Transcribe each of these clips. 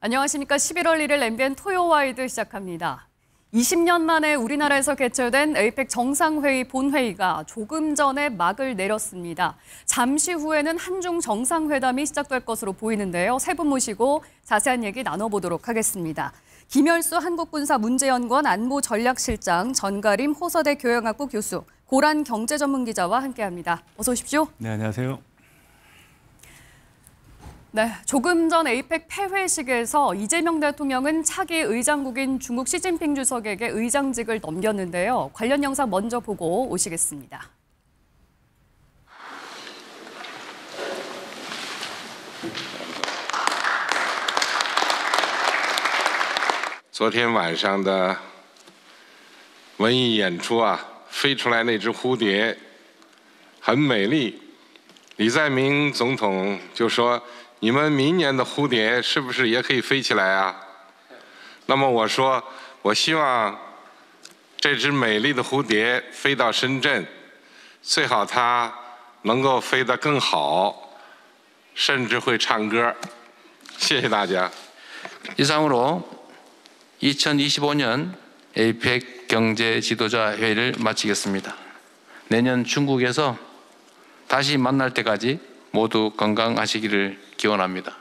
안녕하십니까. 11월 1일 MBN 토요와이드 시작합니다. 20년 만에 우리나라에서 개최된 에이펙 정상회의 본회의가 조금 전에 막을 내렸습니다. 잠시 후에는 한중 정상회담이 시작될 것으로 보이는데요. 세 분 모시고 자세한 얘기 나눠보도록 하겠습니다. 김열수 한국군사문제연구원 안보전략실장, 전가림 호서대 교양학부 교수, 고란 경제전문기자와 함께합니다. 어서 오십시오. 네, 안녕하세요. 네, 조금 전 에이펙 폐회식에서 이재명 대통령은 차기 의장국인 중국 시진핑 주석에게 의장직을 넘겼는데요. 관련 영상 먼저 보고 오시겠습니다. 昨天晚上的文艺演出啊，飞出来那只蝴蝶很美丽。李在明总统就说：“你们明年的蝴蝶是不是也可以飞起来啊？”那么我说，我希望这只美丽的蝴蝶飞到深圳，最好它能够飞得更好，甚至会唱歌。谢谢大家。 이상으로 2025년 에이펙 경제 지도자 회의를 마치겠습니다. 내년 중국에서 다시 만날 때까지 모두 건강하시기를 기원합니다.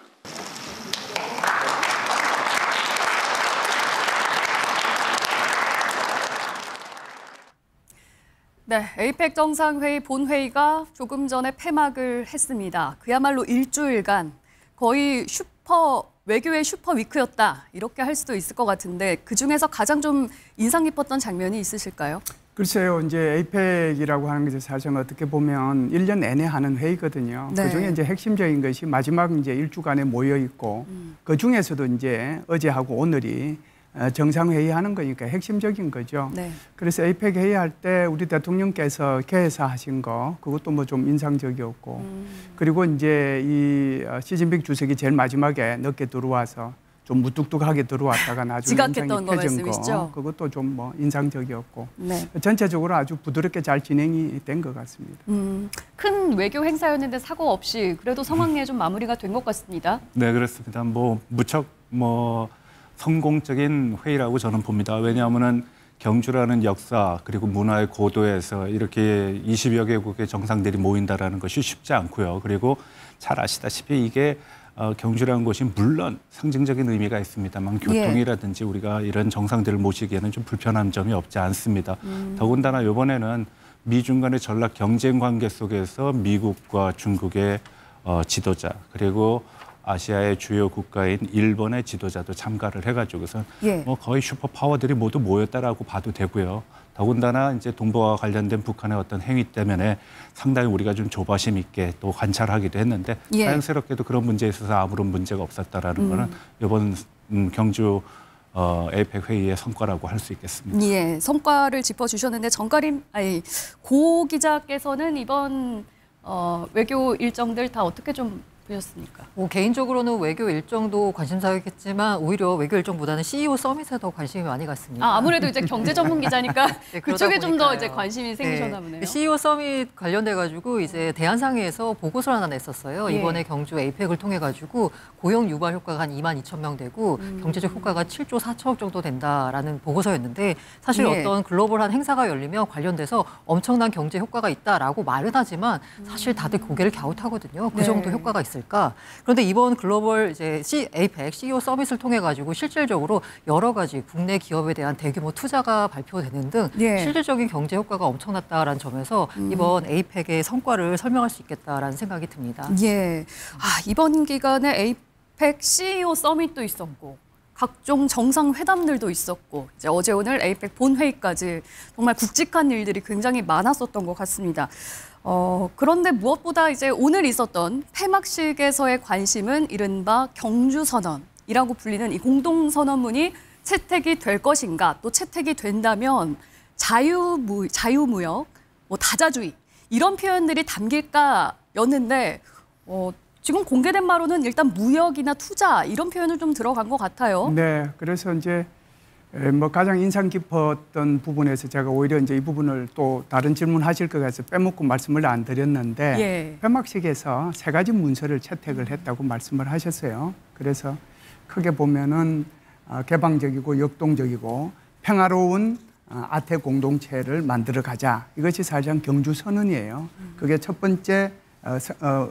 네, 에이펙 정상회의 본회의가 조금 전에 폐막을 했습니다. 그야말로 일주일간 거의 외교의 슈퍼위크였다, 이렇게 할 수도 있을 것 같은데 그중에서 가장 좀 인상 깊었던 장면이 있으실까요? 글쎄요, 이제 에이펙이라고 하는 것이 사실은 어떻게 보면 1년 내내 하는 회의거든요. 네. 그중에 이제 핵심적인 것이 마지막 이제 일주간에 모여 있고 그 중에서도 이제 어제하고 오늘이 정상회의하는 거니까 핵심적인 거죠. 네. 그래서 에이펙 회의할 때 우리 대통령께서 개회사하신 거 그것도 뭐 좀 인상적이었고 그리고 이제 이 시진핑 주석이 제일 마지막에 늦게 들어와서 좀 무뚝뚝하게 들어왔다가 나중에 인상이 펴진 거 그것도 좀 뭐 인상적이었고 네. 전체적으로 아주 부드럽게 잘 진행이 된 것 같습니다. 큰 외교 행사였는데 사고 없이 그래도 성황리에 좀 마무리가 된 것 같습니다. 네, 그렇습니다. 무척 성공적인 회의라고 저는 봅니다. 왜냐하면은 경주라는 역사 그리고 문화의 고도에서 이렇게 20여 개국의 정상들이 모인다라는 것이 쉽지 않고요. 그리고 잘 아시다시피 이게 경주라는 곳이 물론 상징적인 의미가 있습니다만 교통이라든지 우리가 이런 정상들을 모시기에는 좀 불편한 점이 없지 않습니다. 더군다나 이번에는 미중 간의 전략 경쟁 관계 속에서 미국과 중국의 지도자 그리고 아시아의 주요 국가인 일본의 지도자도 참가를 해가지고서 거의 슈퍼 파워들이 모두 모였다라고 봐도 되고요. 더군다나 이제 동북아와 관련된 북한의 어떤 행위 때문에 상당히 우리가 좀 조바심 있게 또 관찰하기도 했는데 자연스럽게도 그런 문제에 있어서 아무런 문제가 없었다라는 거는 이번 경주 에이펙 회의의 성과라고 할 수 있겠습니다. 예, 성과를 짚어주셨는데 고 기자께서는 이번 외교 일정들 다 어떻게 좀 보셨습니까? 개인적으로는 외교 일정도 관심사였겠지만 오히려 외교 일정보다는 CEO 서밋에 더 관심이 많이 갔습니다. 아무래도 이제 경제 전문 기자니까 네, 그쪽에 좀 더 이제 관심이 생기셨나 보네요. CEO 서밋 관련돼 가지고 이제 대한상회에서 보고서를 하나 냈었어요. 이번에 경주 에이펙을 통해 가지고 고용 유발 효과가 한 22,000명 되고 경제적 효과가 7조 4천억 정도 된다라는 보고서였는데 사실 어떤 글로벌한 행사가 열리면 관련돼서 엄청난 경제 효과가 있다라고 말은 하지만 사실 다들 고개를 갸웃하거든요. 그 정도 효과가 있을까? 그런데 이번 글로벌 이제 에이펙 CEO 서밋을 통해 가지고 실질적으로 여러 가지 국내 기업에 대한 대규모 투자가 발표되는 등 실질적인 경제 효과가 엄청났다라는 점에서 이번 에이펙의 성과를 설명할 수 있겠다라는 생각이 듭니다. 예, 이번 기간에 에이펙 CEO 서밋도 있었고 각종 정상회담들도 있었고 이제 어제 오늘 에이펙 본회의까지 정말 굵직한 일들이 굉장히 많았었던 것 같습니다. 그런데 무엇보다 이제 오늘 있었던 폐막식에서의 관심은 이른바 경주선언이라고 불리는 이 공동선언문이 채택이 될 것인가, 또 채택이 된다면 자유무역, 다자주의 이런 표현들이 담길까였는데 지금 공개된 바로는 일단 무역이나 투자 이런 표현을 좀 들어간 것 같아요. 네, 그래서 이제 가장 인상 깊었던 부분에서 제가 오히려 이제 이 부분을 또 다른 질문하실 것 같아서 빼먹고 말씀을 안 드렸는데 폐막식에서 3가지 문서를 채택을 했다고 말씀을 하셨어요. 그래서 크게 보면은 개방적이고 역동적이고 평화로운 아태 공동체를 만들어 가자. 이것이 사실상 경주 선언이에요. 그게 첫 번째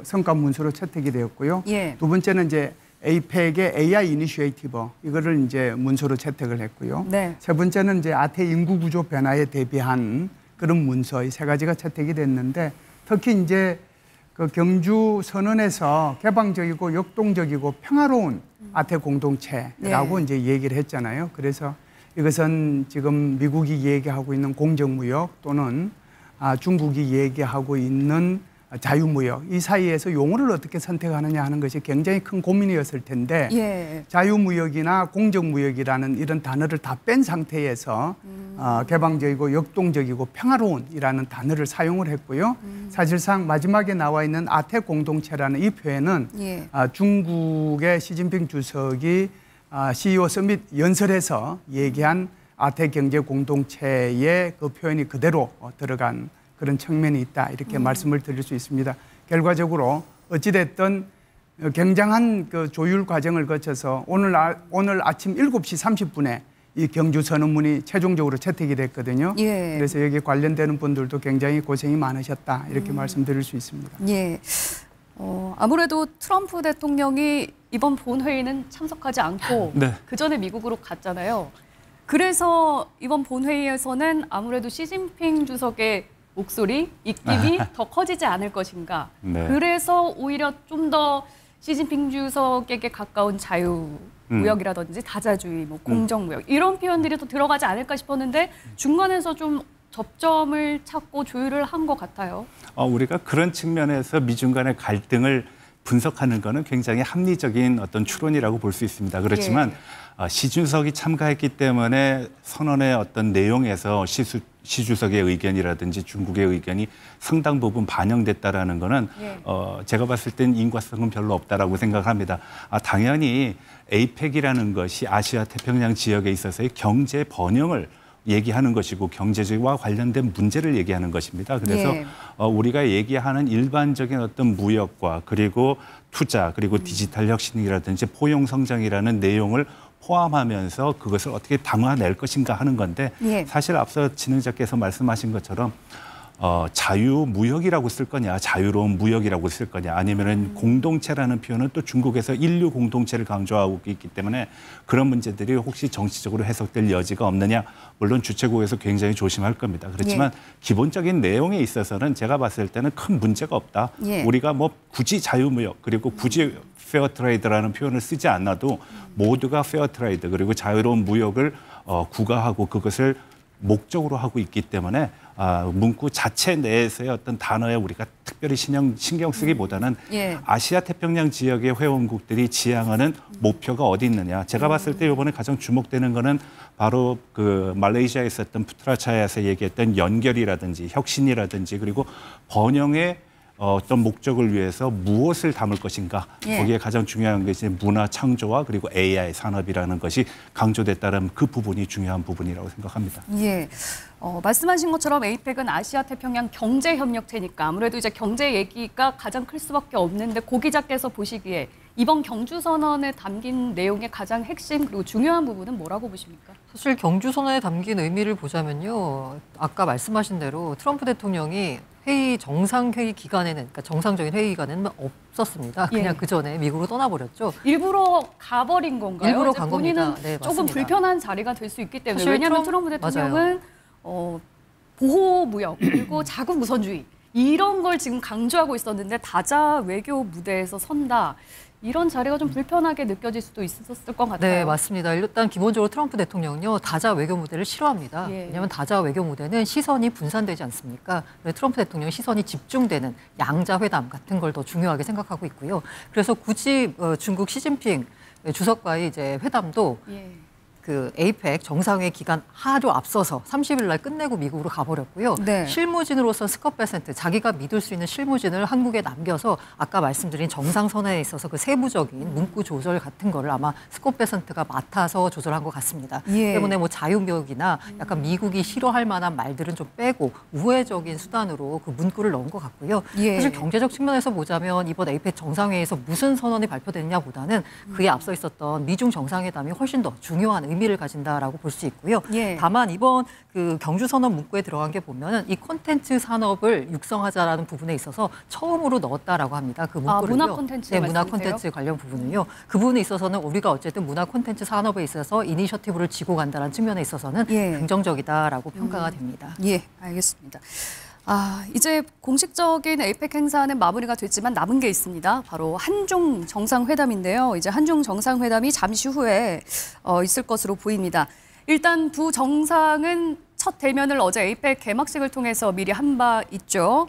성과 문서로 채택이 되었고요. 예. 두 번째는 이제 에이펙의 AI 이니시에이티브 이거를 이제 문서로 채택을 했고요. 네. 세 번째는 이제 아태 인구 구조 변화에 대비한 그런 문서 이 세 가지가 채택이 됐는데 특히 이제 그 경주 선언에서 개방적이고 역동적이고 평화로운 아태 공동체라고 이제 얘기를 했잖아요. 그래서 이것은 지금 미국이 얘기하고 있는 공정무역 또는 중국이 얘기하고 있는 자유무역 이 사이에서 용어를 어떻게 선택하느냐 하는 것이 굉장히 큰 고민이었을 텐데 예. 자유무역이나 공정무역이라는 이런 단어를 다 뺀 상태에서 개방적이고 역동적이고 평화로운이라는 단어를 사용을 했고요. 사실상 마지막에 나와 있는 아태 공동체라는 이 표현은 예. 중국의 시진핑 주석이 CEO 서밋 연설에서 얘기한 아태 경제 공동체의 그 표현이 그대로 들어간 그런 측면이 있다 이렇게 말씀을 드릴 수 있습니다. 결과적으로 어찌됐든 굉장한 그 조율 과정을 거쳐서 오늘 아침 7시 30분에 이 경주 선언문이 최종적으로 채택이 됐거든요. 예. 그래서 여기 관련되는 분들도 굉장히 고생이 많으셨다 이렇게 말씀드릴 수 있습니다. 예. 아무래도 트럼프 대통령이 이번 본회의는 참석하지 않고 네. 그 전에 미국으로 갔잖아요. 그래서 이번 본회의에서는 아무래도 시진핑 주석의 목소리, 입김이 더 커지지 않을 것인가. 네. 그래서 오히려 좀 더 시진핑 주석에게 가까운 자유무역이라든지 다자주의, 뭐 공정무역 이런 표현들이 더 들어가지 않을까 싶었는데 중간에서 좀 접점을 찾고 조율을 한 것 같아요. 우리가 그런 측면에서 미중 간의 갈등을 분석하는 것은 굉장히 합리적인 어떤 추론이라고 볼 수 있습니다. 그렇지만 시 주석이 참가했기 때문에 선언의 어떤 내용에서 시 주석의 의견이라든지 중국의 의견이 상당 부분 반영됐다라는 것은 제가 봤을 땐 인과성은 별로 없다라고 생각합니다. 당연히 에이펙이라는 것이 아시아 태평양 지역에 있어서의 경제 번영을 얘기하는 것이고 경제와 관련된 문제를 얘기하는 것입니다. 그래서 우리가 얘기하는 일반적인 어떤 무역과 그리고 투자 그리고 디지털 혁신이라든지 포용 성장이라는 내용을 포함하면서 그것을 어떻게 담아낼 것인가 하는 건데 사실 앞서 진행자께서 말씀하신 것처럼 자유무역이라고 쓸 거냐, 자유로운 무역이라고 쓸 거냐, 아니면은 공동체라는 표현은 또 중국에서 인류 공동체를 강조하고 있기 때문에 그런 문제들이 혹시 정치적으로 해석될 여지가 없느냐, 물론 주최국에서 굉장히 조심할 겁니다. 그렇지만 기본적인 내용에 있어서는 제가 봤을 때는 큰 문제가 없다. 우리가 뭐 굳이 자유무역 그리고 굳이 페어 트레이드라는 표현을 쓰지 않아도 모두가 페어 트레이드 그리고 자유로운 무역을 구가하고 그것을 목적으로 하고 있기 때문에 문구 자체 내에서의 어떤 단어에 우리가 특별히 신경 쓰기보다는 아시아 태평양 지역의 회원국들이 지향하는 목표가 어디 있느냐. 제가 봤을 때 이번에 가장 주목되는 거는 바로 그 말레이시아에 있었던 푸트라차야에서 얘기했던 연결이라든지 혁신이라든지 그리고 번영의 어떤 목적을 위해서 무엇을 담을 것인가. 거기에 가장 중요한 것이 문화 창조와 그리고 AI 산업이라는 것이 강조됐다는 그 부분이 중요한 부분이라고 생각합니다. 말씀하신 것처럼 에이펙은 아시아 태평양 경제협력체니까 아무래도 이제 경제 얘기가 가장 클 수밖에 없는데 고 기자께서 보시기에 이번 경주선언에 담긴 내용의 가장 핵심 그리고 중요한 부분은 뭐라고 보십니까? 사실 경주선언에 담긴 의미를 보자면요. 아까 말씀하신 대로 트럼프 대통령이 정상회의 기간에는, 그러니까 정상적인 회의 기간에는 없었습니다. 그냥 그 전에 미국으로 떠나버렸죠. 일부러 가버린 건가요? 일부러 간 겁니다. 본인은 조금 불편한 자리가 될 수 있기 때문에. 사실 왜냐하면 트럼프 대통령은 보호무역 그리고 자국 우선주의 이런 걸 지금 강조하고 있었는데 다자 외교 무대에서 선다. 이런 자리가 좀 불편하게 느껴질 수도 있었을 것 같아요. 네, 맞습니다. 일단 기본적으로 트럼프 대통령은요, 다자 외교 무대를 싫어합니다. 왜냐하면 다자 외교 무대는 시선이 분산되지 않습니까? 트럼프 대통령은 시선이 집중되는 양자 회담 같은 걸 더 중요하게 생각하고 있고요. 그래서 굳이 중국 시진핑 주석과의 이제 회담도 그 에이펙 정상회의 기간 하루 앞서서 30일 날 끝내고 미국으로 가버렸고요. 네. 실무진으로서 스콧 베센트, 자기가 믿을 수 있는 실무진을 한국에 남겨서 아까 말씀드린 정상선언에 있어서 그 세부적인 문구 조절 같은 거를 아마 스콧 베센트가 맡아서 조절한 것 같습니다. 예. 때문에 뭐 자유무역이나 약간 미국이 싫어할 만한 말들은 좀 빼고 우회적인 수단으로 그 문구를 넣은 것 같고요. 예. 사실 경제적 측면에서 보자면 이번 에이펙 정상회의에서 무슨 선언이 발표됐냐보다는 그에 앞서 있었던 미중 정상회담이 훨씬 더 중요한 의미를 가진다라고 볼 수 있고요. 예. 다만 이번 그 경주 선언 문구에 들어간 게 보면은 이 콘텐츠 산업을 육성하자라는 부분에 있어서 처음으로 넣었다라고 합니다. 그 문구를요. 문화 콘텐츠 네, 문화 말씀이세요? 콘텐츠 관련 부분은요. 그 부분에 있어서는 우리가 어쨌든 문화 콘텐츠 산업에 있어서 이니셔티브를 쥐고 간다는 측면에 있어서는 예. 긍정적이다라고 평가가 됩니다. 예, 알겠습니다. 이제 공식적인 에이펙 행사는 마무리가 됐지만 남은 게 있습니다. 바로 한중 정상회담인데요. 이제 한중 정상회담이 잠시 후에 있을 것으로 보입니다. 일단 두 정상은 첫 대면을 어제 에이펙 개막식을 통해서 미리 한 바 있죠.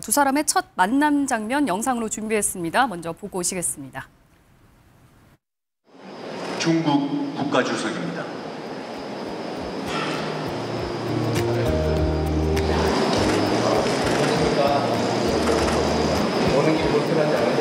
두 사람의 첫 만남 장면 영상으로 준비했습니다. 먼저 보고 오시겠습니다. 중국 국가주석입니다. 오는 길 불편하지 않아요?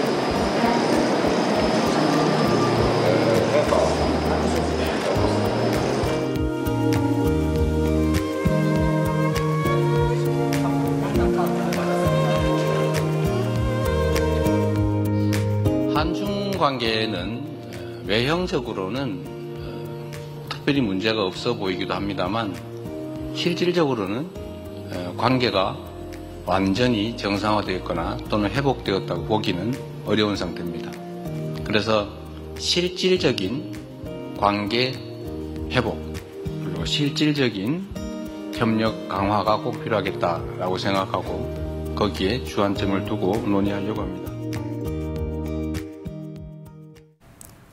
한중 관계는 외형적으로는 특별히 문제가 없어 보이기도 합니다만 실질적으로는 관계가 완전히 정상화되었거나 또는 회복되었다고 보기는 어려운 상태입니다. 그래서 실질적인 관계 회복 그리고 실질적인 협력 강화가 꼭 필요하겠다라고 생각하고 거기에 주안점을 두고 논의하려고 합니다.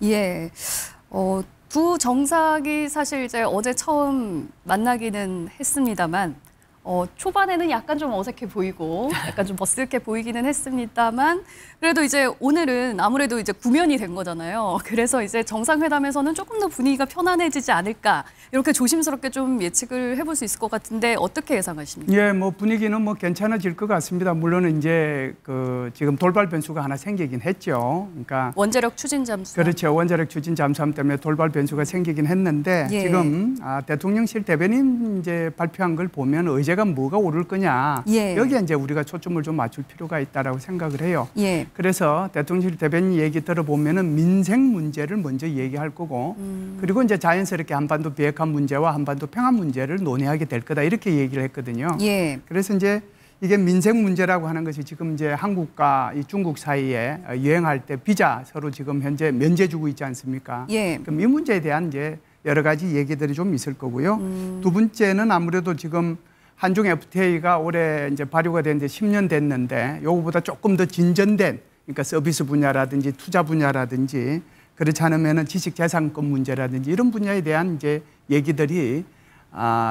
예, 두 정상이 사실 이제 어제 처음 만나기는 했습니다만 초반에는 약간 좀 어색해 보이고 약간 좀 버스게 보이기는 했습니다만 그래도 이제 오늘은 아무래도 이제 구면이 된 거잖아요. 그래서 이제 정상회담에서는 조금 더 분위기가 편안해지지 않을까 이렇게 조심스럽게 좀 예측을 해볼 수 있을 것 같은데 어떻게 예상하십니까? 예, 뭐 분위기는 뭐 괜찮아질 것 같습니다. 물론 이제 그 지금 돌발 변수가 하나 생기긴 했죠. 그러니까 원자력 추진 잠수. 그렇죠. 원자력 추진 잠수함 때문에 돌발 변수가 생기긴 했는데 예. 지금 대통령실 대변인 이제 발표한 걸 보면 의제가 뭐가 오를 거냐 예. 여기에 이제 우리가 초점을 좀 맞출 필요가 있다라고 생각을 해요. 예. 그래서 대통령실 대변인 얘기 들어보면은 민생 문제를 먼저 얘기할 거고 그리고 이제 자연스럽게 한반도 비핵화 문제와 한반도 평화 문제를 논의하게 될 거다 이렇게 얘기를 했거든요. 예. 그래서 이제 이게 민생 문제라고 하는 것이 지금 이제 한국과 이 중국 사이에 여행할 때 비자 서로 지금 현재 면제 주고 있지 않습니까? 예. 그럼 이 문제에 대한 이제 여러 가지 얘기들이 좀 있을 거고요. 두 번째는 아무래도 지금 한중 FTA가 올해 이제 발효가 된 지 10년 됐는데 요거보다 조금 더 진전된 그러니까 서비스 분야라든지 투자 분야라든지 그렇지 않으면은 지식재산권 문제라든지 이런 분야에 대한 이제 얘기들이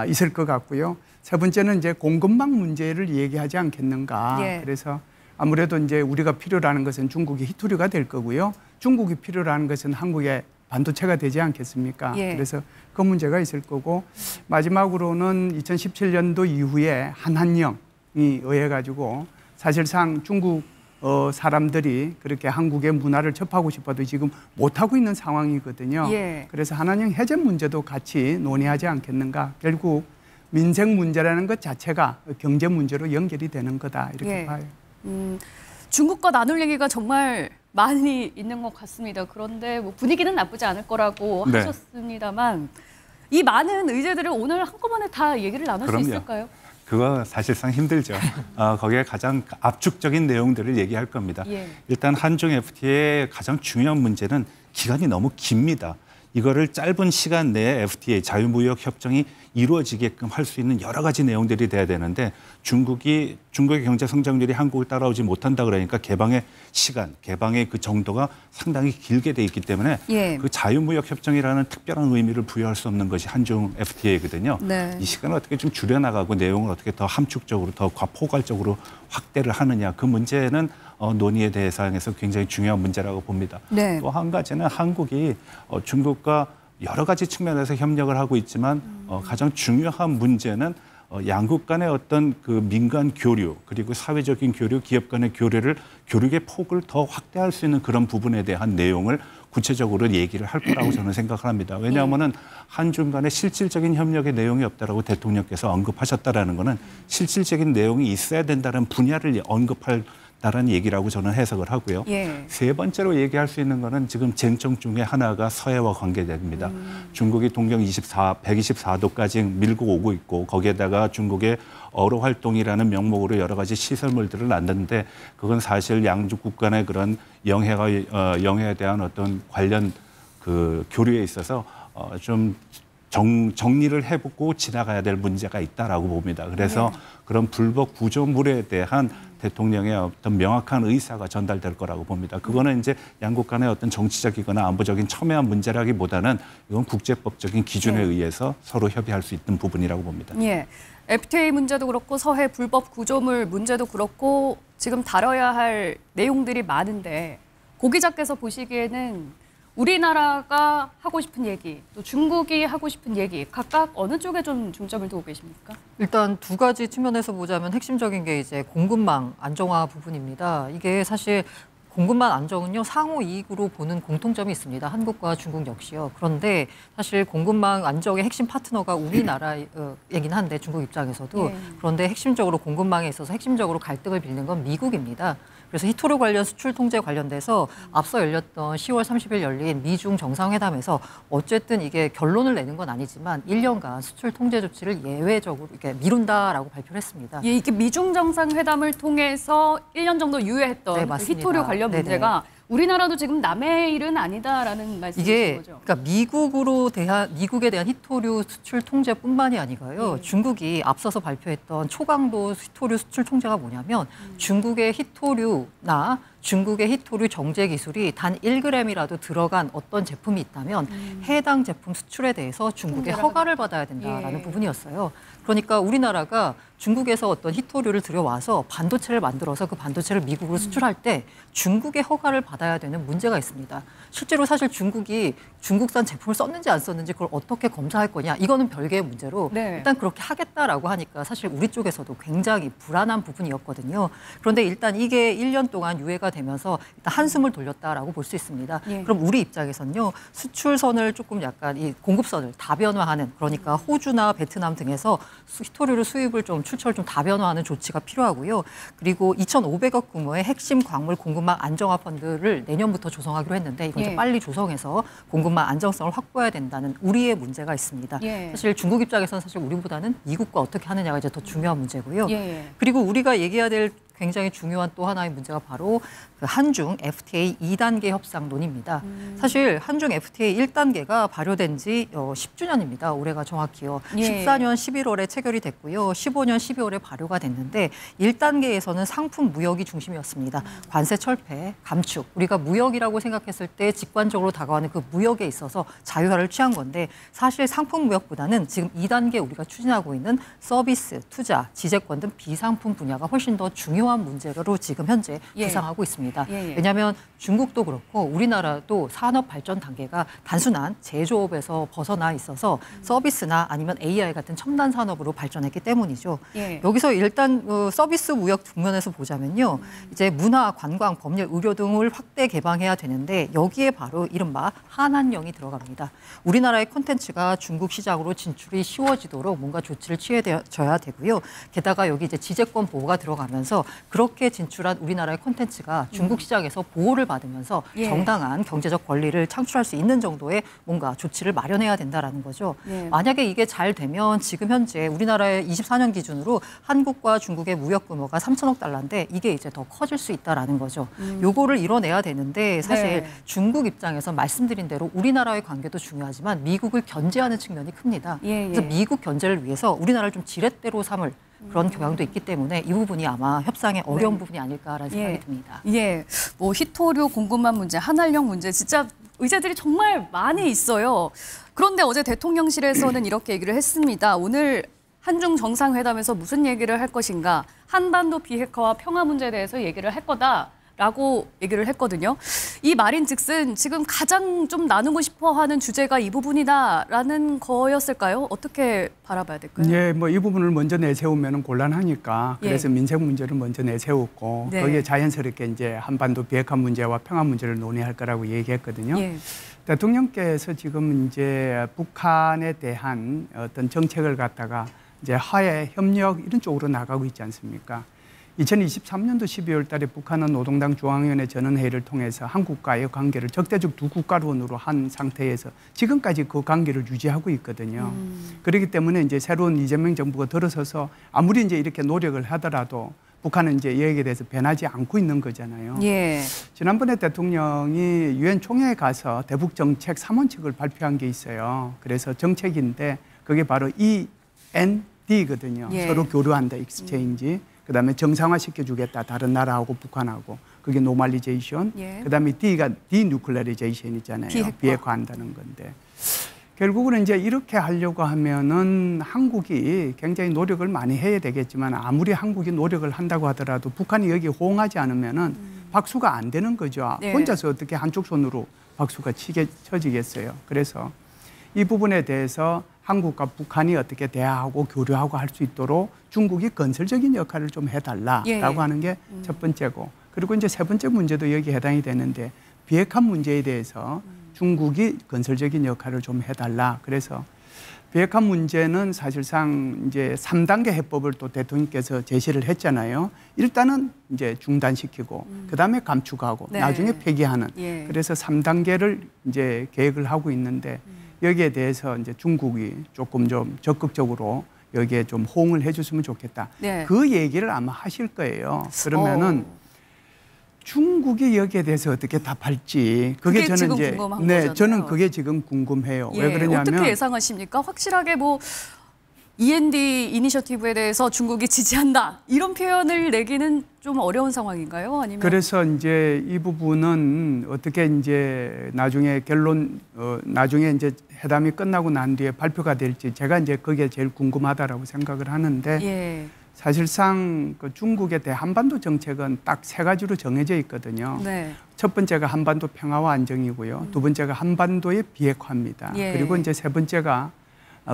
있을 것 같고요. 세 번째는 이제 공급망 문제를 얘기하지 않겠는가. 예. 그래서 아무래도 이제 우리가 필요로 것은 중국의 히토류가 될 거고요. 중국이 필요로 것은 한국의 반도체가 되지 않겠습니까? 예. 그래서 그 문제가 있을 거고 마지막으로는 2017년도 이후에 한한령이 의해 가지고 사실상 중국 사람들이 그렇게 한국의 문화를 접하고 싶어도 지금 못하고 있는 상황이거든요. 예. 그래서 한한령 해제 문제도 같이 논의하지 않겠는가. 결국 민생 문제라는 것 자체가 경제 문제로 연결이 되는 거다 이렇게 예. 봐요. 중국과 나눌 얘기가 정말 많이 있는 것 같습니다. 그런데 뭐 분위기는 나쁘지 않을 거라고 네. 하셨습니다만 이 많은 의제들을 오늘 한꺼번에 다 얘기를 나눌 그럼요. 수 있을까요? 그거 사실상 힘들죠. 거기에 가장 압축적인 내용들을 얘기할 겁니다. 예. 일단 한중 FTA의 가장 중요한 문제는 기간이 너무 깁니다. 이거를 짧은 시간 내에 FTA 자유무역 협정이 이루어지게끔 할 수 있는 여러 가지 내용들이 돼야 되는데 중국의 경제 성장률이 한국을 따라오지 못한다 그러니까 개방의 시간, 개방의 그 정도가 상당히 길게 돼 있기 때문에 예. 그 자유무역 협정이라는 특별한 의미를 부여할 수 없는 것이 한중 FTA거든요. 네. 이 시간을 어떻게 좀 줄여나가고 내용을 어떻게 더 함축적으로 더 포괄적으로 확대를 하느냐 그 문제는 논의의 대상에서 굉장히 중요한 문제라고 봅니다. 네. 또 한 가지는 한국이 중국과 여러 가지 측면에서 협력을 하고 있지만 가장 중요한 문제는 양국 간의 어떤 그 민간 교류 그리고 사회적인 교류, 기업 간의 교류의 폭을 더 확대할 수 있는 그런 부분에 대한 내용을 구체적으로 얘기를 할 거라고 저는 생각을 합니다. 왜냐하면은 한중 간의 실질적인 협력의 내용이 없다라고 대통령께서 언급하셨다라는 거는 실질적인 내용이 있어야 된다는 분야를 언급한다는 얘기라고 저는 해석을 하고요. 예. 세 번째로 얘기할 수 있는 거는 지금 쟁점 중에 하나가 서해와 관계됩니다. 중국이 동경 124도까지 밀고 오고 있고 거기에다가 중국의 어로 활동이라는 명목으로 여러 가지 시설물들을 놨는데 그건 사실 양국 간의 그런 영해에 대한 어떤 관련 그 교류에 있어서 좀 정리를 해보고 지나가야 될 문제가 있다라고 봅니다. 그래서 그런 불법 구조물에 대한 대통령의 어떤 명확한 의사가 전달될 거라고 봅니다. 그거는 이제 양국 간의 어떤 정치적이거나 안보적인 첨예한 문제라기보다는 이건 국제법적인 기준에 의해서 서로 협의할 수 있는 부분이라고 봅니다. 예. FTA 문제도 그렇고 서해 불법 구조물 문제도 그렇고 지금 다뤄야 할 내용들이 많은데 고 기자께서 보시기에는 우리나라가 하고 싶은 얘기, 또 중국이 하고 싶은 얘기 각각 어느 쪽에 좀 중점을 두고 계십니까? 일단 두 가지 측면에서 보자면 핵심적인 게 이제 공급망 안정화 부분입니다. 이게 사실 공급망 안정은요 상호 이익으로 보는 공통점이 있습니다. 한국과 중국 역시요. 그런데 사실 공급망 안정의 핵심 파트너가 우리나라이긴 한데 중국 입장에서도 그런데 핵심적으로 공급망에 있어서 핵심적으로 갈등을 빚는 건 미국입니다. 그래서 히토류 관련 수출 통제 관련돼서 앞서 열렸던 10월 30일 열린 미중 정상회담에서 어쨌든 이게 결론을 내는 건 아니지만 1년간 수출 통제 조치를 예외적으로 이렇게 미룬다라고 발표를 했습니다. 예, 이게 미중 정상회담을 통해서 1년 정도 유예했던 그 히토류 관련 문제가 우리나라도 지금 남의 일은 아니다라는 말씀이신 거죠? 그러니까 미국에 대한 히토류 수출 통제뿐만이 아니고요. 중국이 앞서서 발표했던 초강도 히토류 수출 통제가 뭐냐면 중국의 히토류나 중국의 히토류 정제 기술이 단 1g이라도 들어간 어떤 제품이 있다면 해당 제품 수출에 대해서 중국의 허가를 받아야 된다라는 부분이었어요. 그러니까 우리나라가 중국에서 어떤 히토류를 들여와서 반도체를 만들어서 그 반도체를 미국으로 수출할 때 중국의 허가를 받아야 되는 문제가 있습니다. 실제로 사실 중국이 중국산 제품을 썼는지 안 썼는지 그걸 어떻게 검사할 거냐 이거는 별개의 문제로 일단 그렇게 하겠다라고 하니까 사실 우리 쪽에서도 굉장히 불안한 부분이었거든요. 그런데 일단 이게 1년 동안 유예가 되면서 일단 한숨을 돌렸다라고 볼 수 있습니다. 그럼 우리 입장에서는요 수출선을 조금 약간 이 공급선을 다변화하는 그러니까 호주나 베트남 등에서 히토류를 수입을 좀 출처를 좀 다변화하는 조치가 필요하고요. 그리고 2,500억 규모의 핵심 광물 공급망 안정화 펀드를 내년부터 조성하기로 했는데 이건 좀 빨리 조성해서 공급망 안정성을 확보해야 된다는 우리의 문제가 있습니다. 사실 중국 입장에서는 사실 우리보다는 미국과 어떻게 하느냐가 이제 더 중요한 문제고요. 그리고 우리가 얘기해야 될 굉장히 중요한 또 하나의 문제가 바로 그 한중 FTA 2단계 협상론입니다. 사실 한중 FTA 1단계가 발효된 지 10주년입니다. 올해가 정확히요. 14년 11월에 체결이 됐고요. 15년 12월에 발효가 됐는데 1단계에서는 상품 무역이 중심이었습니다. 관세 철폐, 감축. 우리가 무역이라고 생각했을 때 직관적으로 다가가는 그 무역에 있어서 자유화를 취한 건데 사실 상품 무역보다는 지금 2단계 우리가 추진하고 있는 서비스, 투자, 지재권 등 비상품 분야가 훨씬 더 중요한 문제로 지금 현재 부상하고 있습니다. 왜냐하면 중국도 그렇고 우리나라도 산업 발전 단계가 단순한 제조업에서 벗어나 있어서 서비스나 아니면 AI 같은 첨단 산업으로 발전했기 때문이죠. 여기서 일단 서비스 무역 측면에서 보자면요. 이제 문화, 관광, 법률, 의료 등을 확대 개방해야 되는데 여기에 바로 이른바 한한령이 들어갑니다. 우리나라의 콘텐츠가 중국 시장으로 진출이 쉬워지도록 뭔가 조치를 취해져야 되고요. 게다가 여기 이제 지재권 보호가 들어가면서 그렇게 진출한 우리나라의 콘텐츠가 중국 시장에서 보호를 받으면서 정당한 경제적 권리를 창출할 수 있는 정도의 뭔가 조치를 마련해야 된다라는 거죠. 만약에 이게 잘 되면 지금 현재 우리나라의 24년 기준으로 한국과 중국의 무역 규모가 3천억 달러인데 이게 이제 더 커질 수 있다라는 거죠. 요거를 이뤄내야 되는데 사실 중국 입장에서 말씀드린 대로 우리나라의 관계도 중요하지만 미국을 견제하는 측면이 큽니다. 그래서 미국 견제를 위해서 우리나라를 좀 지렛대로 삼을 그런 경향도 있기 때문에 이 부분이 아마 협상의 어려운 부분이 아닐까라는 생각이 듭니다. 뭐 히토류 공급망 문제, 한한령 문제 진짜 의제들이 정말 많이 있어요. 그런데 어제 대통령실에서는 이렇게 얘기를 했습니다. 오늘 한중 정상회담에서 무슨 얘기를 할 것인가? 한반도 비핵화와 평화 문제에 대해서 얘기를 할 거다라고 라고 얘기를 했거든요. 이 말인즉슨 지금 가장 좀 나누고 싶어하는 주제가 이 부분이다라는 거였을까요? 어떻게 바라봐야 될까요? 예, 뭐 이 부분을 먼저 내세우면 곤란하니까 그래서 민생 문제를 먼저 내세웠고 네. 거기에 자연스럽게 이제 한반도 비핵화 문제와 평화 문제를 논의할 거라고 얘기했거든요. 예. 대통령께서 지금 이제 북한에 대한 어떤 정책을 갖다가 이제 화해, 협력 이런 쪽으로 나가고 있지 않습니까? 2023년도 12월 달에 북한은 노동당 중앙위원회 전원회의를 통해서 한국과의 관계를 적대적 두 국가론으로 한 상태에서 지금까지 그 관계를 유지하고 있거든요. 그렇기 때문에 이제 새로운 이재명 정부가 들어서서 아무리 이제 이렇게 노력을 하더라도 북한은 이제 여기에 대해서 변하지 않고 있는 거잖아요. 예. 지난번에 대통령이 유엔 총회에 가서 대북 정책 3원칙을 발표한 게 있어요. 그래서 정책인데 그게 바로 END거든요. 예. 서로 교류한다, 익스체인지. 그다음에 정상화시켜주겠다, 다른 나라하고 북한하고. 그게 노멀리제이션. 예. 그다음에 D가 디뉴클레리제이션이잖아요. 비핵화한다는 건데. 결국은 이제 이렇게 하려고 하면은 한국이 굉장히 노력을 많이 해야 되겠지만 아무리 한국이 노력을 한다고 하더라도 북한이 여기 호응하지 않으면은 박수가 안 되는 거죠. 네. 혼자서 어떻게 한쪽 손으로 박수가 쳐지겠어요. 그래서 이 부분에 대해서 한국과 북한이 어떻게 대화하고 교류하고 할 수 있도록 중국이 건설적인 역할을 좀 해달라라고 예. 하는 게 첫 번째고, 그리고 이제 세 번째 문제도 여기 해당이 되는데 비핵화 문제에 대해서 중국이 건설적인 역할을 좀 해달라. 그래서 비핵화 문제는 사실상 이제 3단계 해법을 또 대통령께서 제시를 했잖아요. 일단은 이제 중단시키고 그다음에 감축하고 네. 나중에 폐기하는. 예. 그래서 3단계를 이제 계획을 하고 있는데 여기에 대해서 이제 중국이 조금 좀 적극적으로 여기에 좀 호응을 해줬으면 좋겠다. 네. 그 얘기를 아마 하실 거예요. 그러면은 중국이 여기에 대해서 어떻게 답할지 그게 저는 지금 이제 궁금한 네, 거잖아요. 저는 그게 지금 궁금해요. 예. 왜 그러냐면 어떻게 예상하십니까? 확실하게 뭐 END 이니셔티브에 대해서 중국이 지지한다 이런 표현을 내기는 좀 어려운 상황인가요? 아니면 그래서 이제 이 부분은 어떻게 이제 나중에 나중에 이제 회담이 끝나고 난 뒤에 발표가 될지 제가 이제 그게 제일 궁금하다라고 생각을 하는데 예. 사실상 그 중국의 대한반도 정책은 딱 세 가지로 정해져 있거든요. 네. 첫 번째가 한반도 평화와 안정이고요. 두 번째가 한반도의 비핵화입니다. 예. 그리고 이제 세 번째가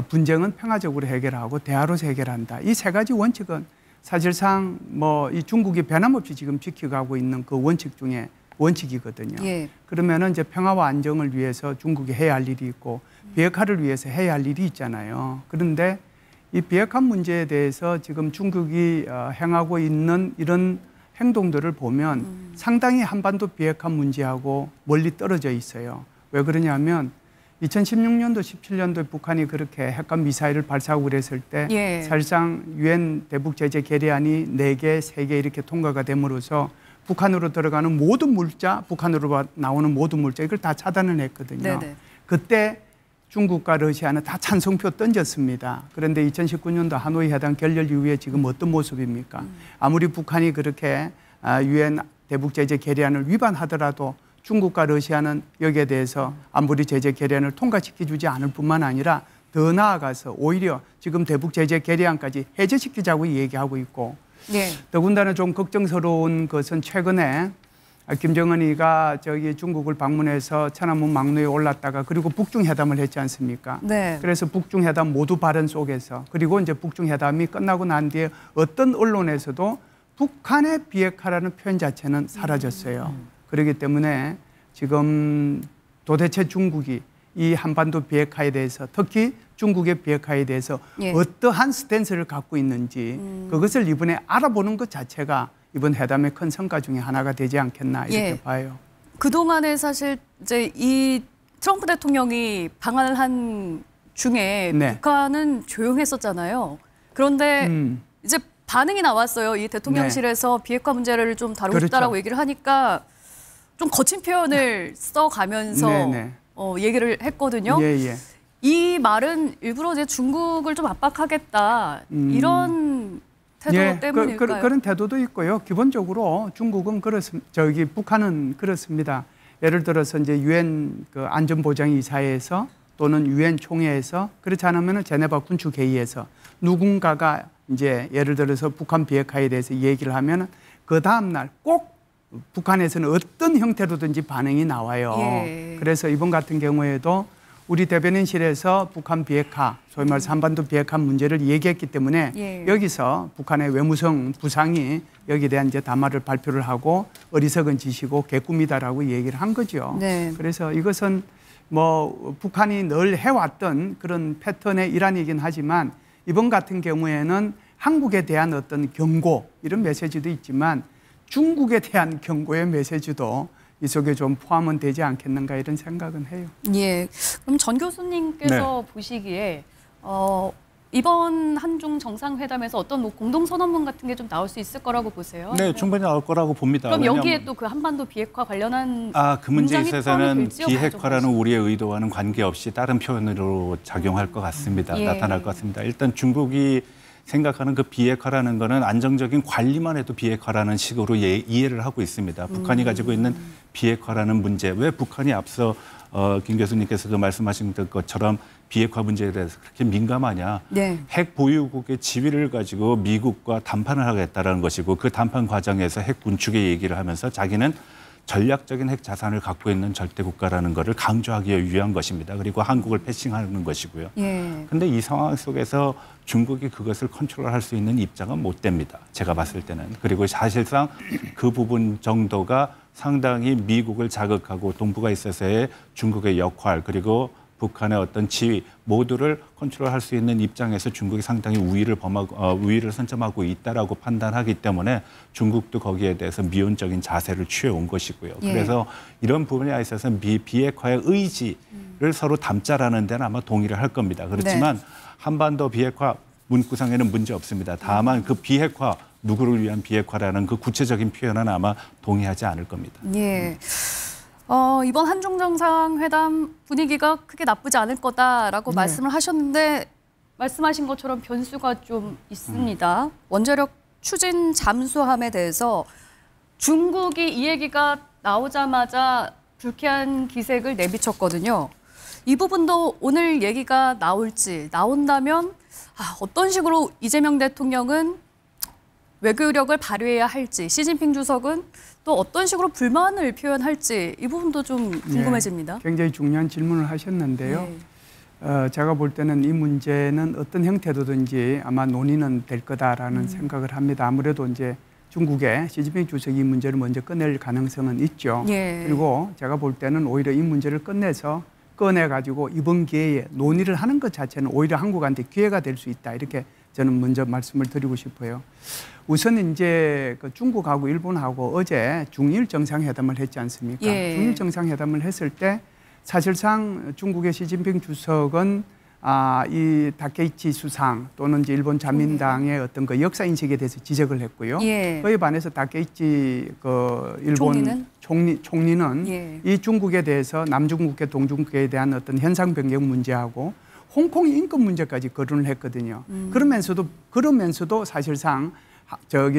분쟁은 평화적으로 해결하고 대화로서 해결한다. 이 세 가지 원칙은 사실상 뭐 이 중국이 변함없이 지금 지켜가고 있는 그 원칙 중에 원칙이거든요. 예. 그러면은 이제 평화와 안정을 위해서 중국이 해야 할 일이 있고 비핵화를 위해서 해야 할 일이 있잖아요. 그런데 이 비핵화 문제에 대해서 지금 중국이 행하고 있는 이런 행동들을 보면 상당히 한반도 비핵화 문제하고 멀리 떨어져 있어요. 왜 그러냐면 2016년도, 17년도에 북한이 그렇게 핵과 미사일을 발사하고 그랬을 때 예. 사실상 유엔 대북 제재 결의안이 4개, 3개 이렇게 통과가 됨으로써 북한으로 들어가는 모든 물자, 북한으로 나오는 모든 물자 이걸 다 차단을 했거든요. 네네. 그때 중국과 러시아는 다 찬성표 던졌습니다. 그런데 2019년도 하노이 회담 결렬 이후에 지금 어떤 모습입니까? 아무리 북한이 그렇게 유엔 대북 제재 결의안을 위반하더라도 중국과 러시아는 여기에 대해서 안보리 제재 결의안을 통과시켜주지 않을 뿐만 아니라 더 나아가서 오히려 지금 대북 제재 결의안까지 해제시키자고 얘기하고 있고 예. 더군다나 좀 걱정스러운 것은 최근에 김정은이가 저기 중국을 방문해서 천안문 막루에 올랐다가 그리고 북중 회담을 했지 않습니까? 네. 그래서 북중 회담 모두 발언 속에서 그리고 이제 북중 회담이 끝나고 난 뒤에 어떤 언론에서도 북한의 비핵화라는 표현 자체는 사라졌어요. 그렇기 때문에 지금 도대체 중국이 이 한반도 비핵화에 대해서 특히 중국의 비핵화에 대해서 예. 어떠한 스탠스를 갖고 있는지 그것을 이번에 알아보는 것 자체가 이번 회담의 큰 성과 중에 하나가 되지 않겠나 이렇게 예. 봐요. 그동안에 사실 이제 이 트럼프 대통령이 방한을 한 중에 네. 북한은 조용했었잖아요. 그런데 이제 반응이 나왔어요. 이 대통령실에서 비핵화 문제를 좀 다루고 그렇죠. 싶다라고 얘기를 하니까 좀 거친 표현을 써가면서 네네. 얘기를 했거든요. 예, 예. 이 말은 일부러 이제 중국을 좀 압박하겠다 이런 태도 때문일까요? 그런 태도도 있고요. 기본적으로 중국은 북한은 그렇습니다. 예를 들어서 이제 유엔 그 안전보장이사회에서 또는 유엔 총회에서 그렇지 않으면 제네바 군축회의에서 누군가가 이제 예를 들어서 북한 비핵화에 대해서 얘기를 하면 그 다음 날 꼭 북한에서는 어떤 형태로든지 반응이 나와요. 예. 그래서 이번 같은 경우에도 우리 대변인실에서 북한 비핵화, 소위 말해서 한반도 비핵화 문제를 얘기했기 때문에 예. 여기서 북한의 외무성 부상이 여기에 대한 이제 담화를 발표를 하고 어리석은 짓이고 개꿈이다라고 얘기를 한 거죠. 네. 그래서 이것은 뭐 북한이 늘 해왔던 그런 패턴의 일환이긴 하지만 이번 같은 경우에는 한국에 대한 어떤 경고 이런 메시지도 있지만 중국에 대한 경고의 메시지도 이 속에 좀 포함은 되지 않겠는가 이런 생각은 해요. 예. 그럼 전 교수님께서 보시기에 이번 한중 정상회담에서 어떤 뭐 공동 선언문 같은 게 좀 나올 수 있을 거라고 보세요? 네, 충분히 나올 거라고 봅니다. 그럼 여기에 또 그 한반도 비핵화 관련한 그 문제에 문장이 있어서는 포함이 될지요, 비핵화라는 가져가시죠? 우리의 의도와는 관계없이 다른 표현으로 작용할 것 같습니다. 예. 나타날 것 같습니다. 일단 중국이 생각하는 그 비핵화라는 거는 안정적인 관리만 해도 비핵화라는 식으로 이해를 하고 있습니다. 북한이 가지고 있는 비핵화라는 문제, 왜 북한이 앞서 김 교수님께서도 말씀하신 것처럼 비핵화 문제에 대해서 그렇게 민감하냐. 네. 핵 보유국의 지위를 가지고 미국과 담판을 하겠다는 것이고 그 담판 과정에서 핵 군축의 얘기를 하면서 자기는 전략적인 핵 자산을 갖고 있는 절대 국가라는 것을 강조하기 위한 것입니다. 그리고 한국을 패싱하는 것이고요. 그런데 이 상황 속에서 중국이 그것을 컨트롤할 수 있는 입장은 못 됩니다. 제가 봤을 때는. 그리고 사실상 그 부분 정도가 상당히 미국을 자극하고 동북아에 있어서의 중국의 역할 그리고 북한의 어떤 지위 모두를 컨트롤할 수 있는 입장에서 중국이 상당히 우위를 선점하고 있다라고 판단하기 때문에 중국도 거기에 대해서 미온적인 자세를 취해온 것이고요. 예. 그래서 이런 부분에 있어서 비핵화의 의지를 서로 담자라는 데는 아마 동의를 할 겁니다. 그렇지만 네. 한반도 비핵화 문구상에는 문제 없습니다. 다만 그 비핵화 누구를 위한 비핵화라는 그 구체적인 표현은 아마 동의하지 않을 겁니다. 예. 이번 한중 정상회담 분위기가 크게 나쁘지 않을 거다라고 말씀을 하셨는데 말씀하신 것처럼 변수가 좀 있습니다. 원자력 추진 잠수함에 대해서 중국이 이 얘기가 나오자마자 불쾌한 기색을 내비쳤거든요. 이 부분도 오늘 얘기가 나온다면 어떤 식으로 이재명 대통령은 외교력을 발휘해야 할지, 시진핑 주석은 또 어떤 식으로 불만을 표현할지 이 부분도 좀 궁금해집니다. 네, 굉장히 중요한 질문을 하셨는데요. 네. 제가 볼 때는 이 문제는 어떤 형태로든지 아마 논의는 될 거다라는 생각을 합니다. 아무래도 이제 중국의 시진핑 주석이 이 문제를 먼저 꺼낼 가능성은 있죠. 예. 그리고 제가 볼 때는 오히려 이 문제를 꺼내가지고 이번 기회에 논의를 하는 것 자체는 오히려 한국한테 기회가 될 수 있다. 이렇게 저는 먼저 말씀을 드리고 싶어요. 우선 이제 중국하고 일본하고 어제 중일 정상회담을 했지 않습니까? 예. 중일 정상회담을 했을 때 사실상 중국의 시진핑 주석은 이 다케이치 수상 또는 이제 일본 자민당의 어떤 그 역사 인식에 대해서 지적을 했고요. 예. 그에 반해서 다케이치 일본 총리는 예. 이 중국에 대해서 남중국해, 동중국해에 대한 어떤 현상 변경 문제하고 홍콩 인권 문제까지 거론을 했거든요. 그러면서도 사실상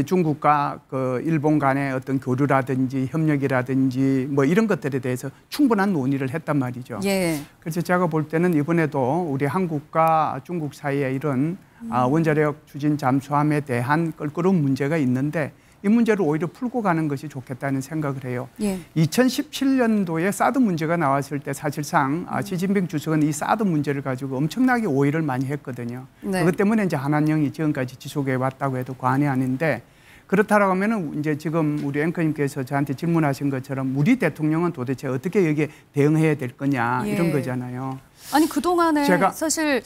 중국과 일본 간의 어떤 교류라든지 협력이라든지 뭐 이런 것들에 대해서 충분한 논의를 했단 말이죠. 예. 그래서 제가 볼 때는 이번에도 우리 한국과 중국 사이에 이런 원자력 추진 잠수함에 대한 껄끄러운 문제가 있는데 이 문제를 오히려 풀고 가는 것이 좋겠다는 생각을 해요. 예. 2017년도에 사드 문제가 나왔을 때 사실상 시진핑 주석은 이 사드 문제를 가지고 엄청나게 오해를 많이 했거든요. 네. 그것 때문에 이제 한한령이 지금까지 지속해 왔다고 해도 과언이 아닌데 그렇다라고 하면은 이제 지금 우리 앵커님께서 저한테 질문하신 것처럼 우리 대통령은 도대체 어떻게 여기에 대응해야 될 거냐 이런 거잖아요. 아니 그동안에 사실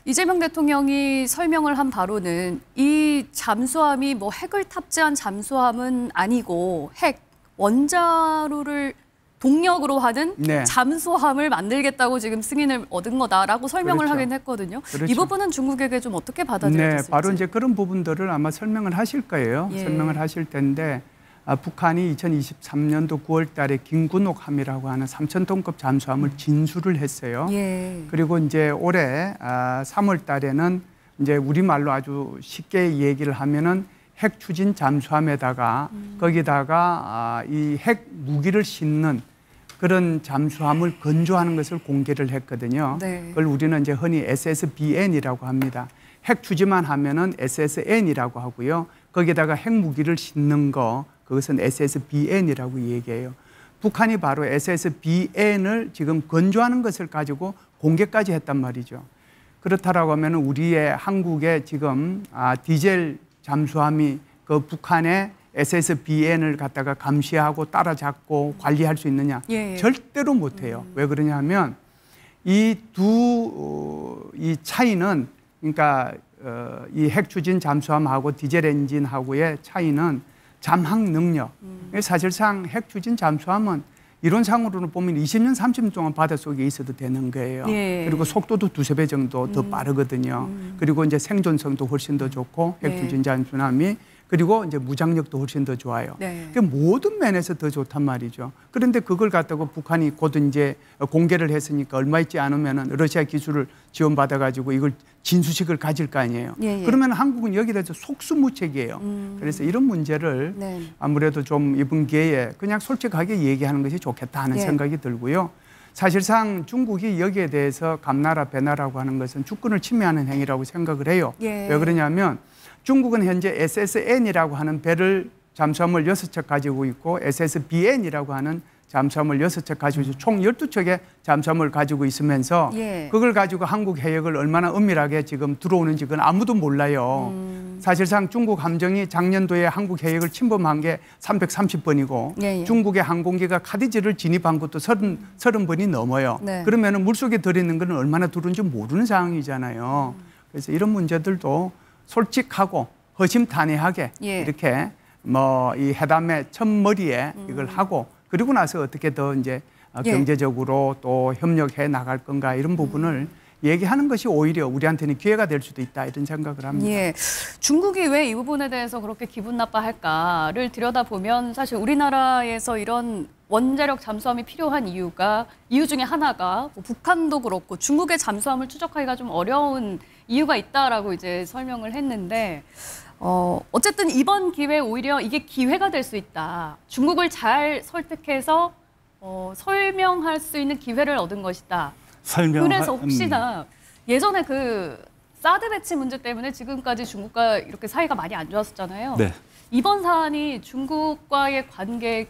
이재명 대통령이 설명을 한 바로는 이 잠수함이 뭐 핵을 탑재한 잠수함은 아니고 원자로를 동력으로 하는 잠수함을 만들겠다고 지금 승인을 얻은 거다라고 설명을 하긴 했거든요. 그렇죠. 이 부분은 중국에게 좀 어떻게 받아들여졌을지. 네, 바로 이제 그런 부분들을 아마 설명을 하실 거예요. 예. 설명을 하실 텐데 북한이 2023년도 9월 달에 김군옥 함이라고 하는 3,000톤급 잠수함을 진수를 했어요. 예. 그리고 이제 올해 3월 달에는 이제 우리말로 아주 쉽게 얘기를 하면은 핵 추진 잠수함에다가 거기다가 이 핵 무기를 싣는 그런 잠수함을 건조하는 것을 공개를 했거든요. 네. 그걸 우리는 이제 흔히 SSBN이라고 합니다. 핵 추진만 하면은 SSN이라고 하고요. 거기다가 핵 무기를 싣는 거 그것은 SSBN이라고 얘기해요. 북한이 바로 SSBN을 지금 건조하는 것을 가지고 공개까지 했단 말이죠. 그렇다라고 하면 우리의 한국의 지금 디젤 잠수함이 그 북한의 SSBN을 갖다가 감시하고 따라잡고 관리할 수 있느냐? 예. 절대로 못해요. 왜 그러냐 하면 이 차이는 그러니까 이 핵추진 잠수함하고 디젤 엔진하고의 차이는 잠항 능력. 사실상 핵추진 잠수함은 이론상으로는 보면 20년, 30년 동안 바닷속에 있어도 되는 거예요. 예. 그리고 속도도 2~3배 정도 더 빠르거든요. 그리고 이제 생존성도 훨씬 더 좋고 핵추진 잠수함이 그리고 이제 무장력도 훨씬 더 좋아요. 네. 그러니까 모든 면에서 더 좋단 말이죠. 그런데 그걸 갖다가 북한이 곧 이제 공개를 했으니까 얼마 있지 않으면은 러시아 기술을 지원받아가지고 이걸 진수식을 가질 거 아니에요. 예. 그러면 한국은 여기에 대해서 속수무책이에요. 그래서 이런 문제를 네. 아무래도 좀 이번 기회에 그냥 솔직하게 얘기하는 것이 좋겠다 하는 예. 생각이 들고요. 사실상 중국이 여기에 대해서 감나라 배나라고 하는 것은 주권을 침해하는 행위라고 생각을 해요. 예. 왜 그러냐면 중국은 현재 SSN이라고 하는 배를 잠수함을 6척 가지고 있고 SSBN이라고 하는 잠수함을 6척 가지고 있고 총 12척의 잠수함을 가지고 있으면서 예. 그걸 가지고 한국 해역을 얼마나 은밀하게 지금 들어오는지 그건 아무도 몰라요. 사실상 중국 함정이 작년도에 한국 해역을 침범한 게 330번이고 예. 중국의 항공기가 카디지를 진입한 것도 30번이 넘어요. 네. 그러면 물속에 들어있는 건 얼마나 들어오는지 모르는 상황이잖아요. 그래서 이런 문제들도 솔직하고 허심탄회하게 예. 이렇게 뭐 이 회담의 첫머리에 이걸 하고 그리고 나서 어떻게 더 이제 예. 경제적으로 또 협력해 나갈 건가 이런 부분을 얘기하는 것이 오히려 우리한테는 기회가 될 수도 있다 이런 생각을 합니다. 예. 중국이 왜 이 부분에 대해서 그렇게 기분 나빠할까를 들여다보면 사실 우리나라에서 이런 원자력 잠수함이 필요한 이유 중에 하나가 뭐 북한도 그렇고 중국의 잠수함을 추적하기가 좀 어려운 이유가 있다라고 이제 설명을 했는데 어쨌든 이번 기회에 오히려 이게 기회가 될 수 있다. 중국을 잘 설득해서 설명할 수 있는 기회를 얻은 것이다. 그래서 혹시나 예전에 그 사드 배치 문제 때문에 지금까지 중국과 이렇게 사이가 많이 안 좋았었잖아요. 네. 이번 사안이 중국과의 관계에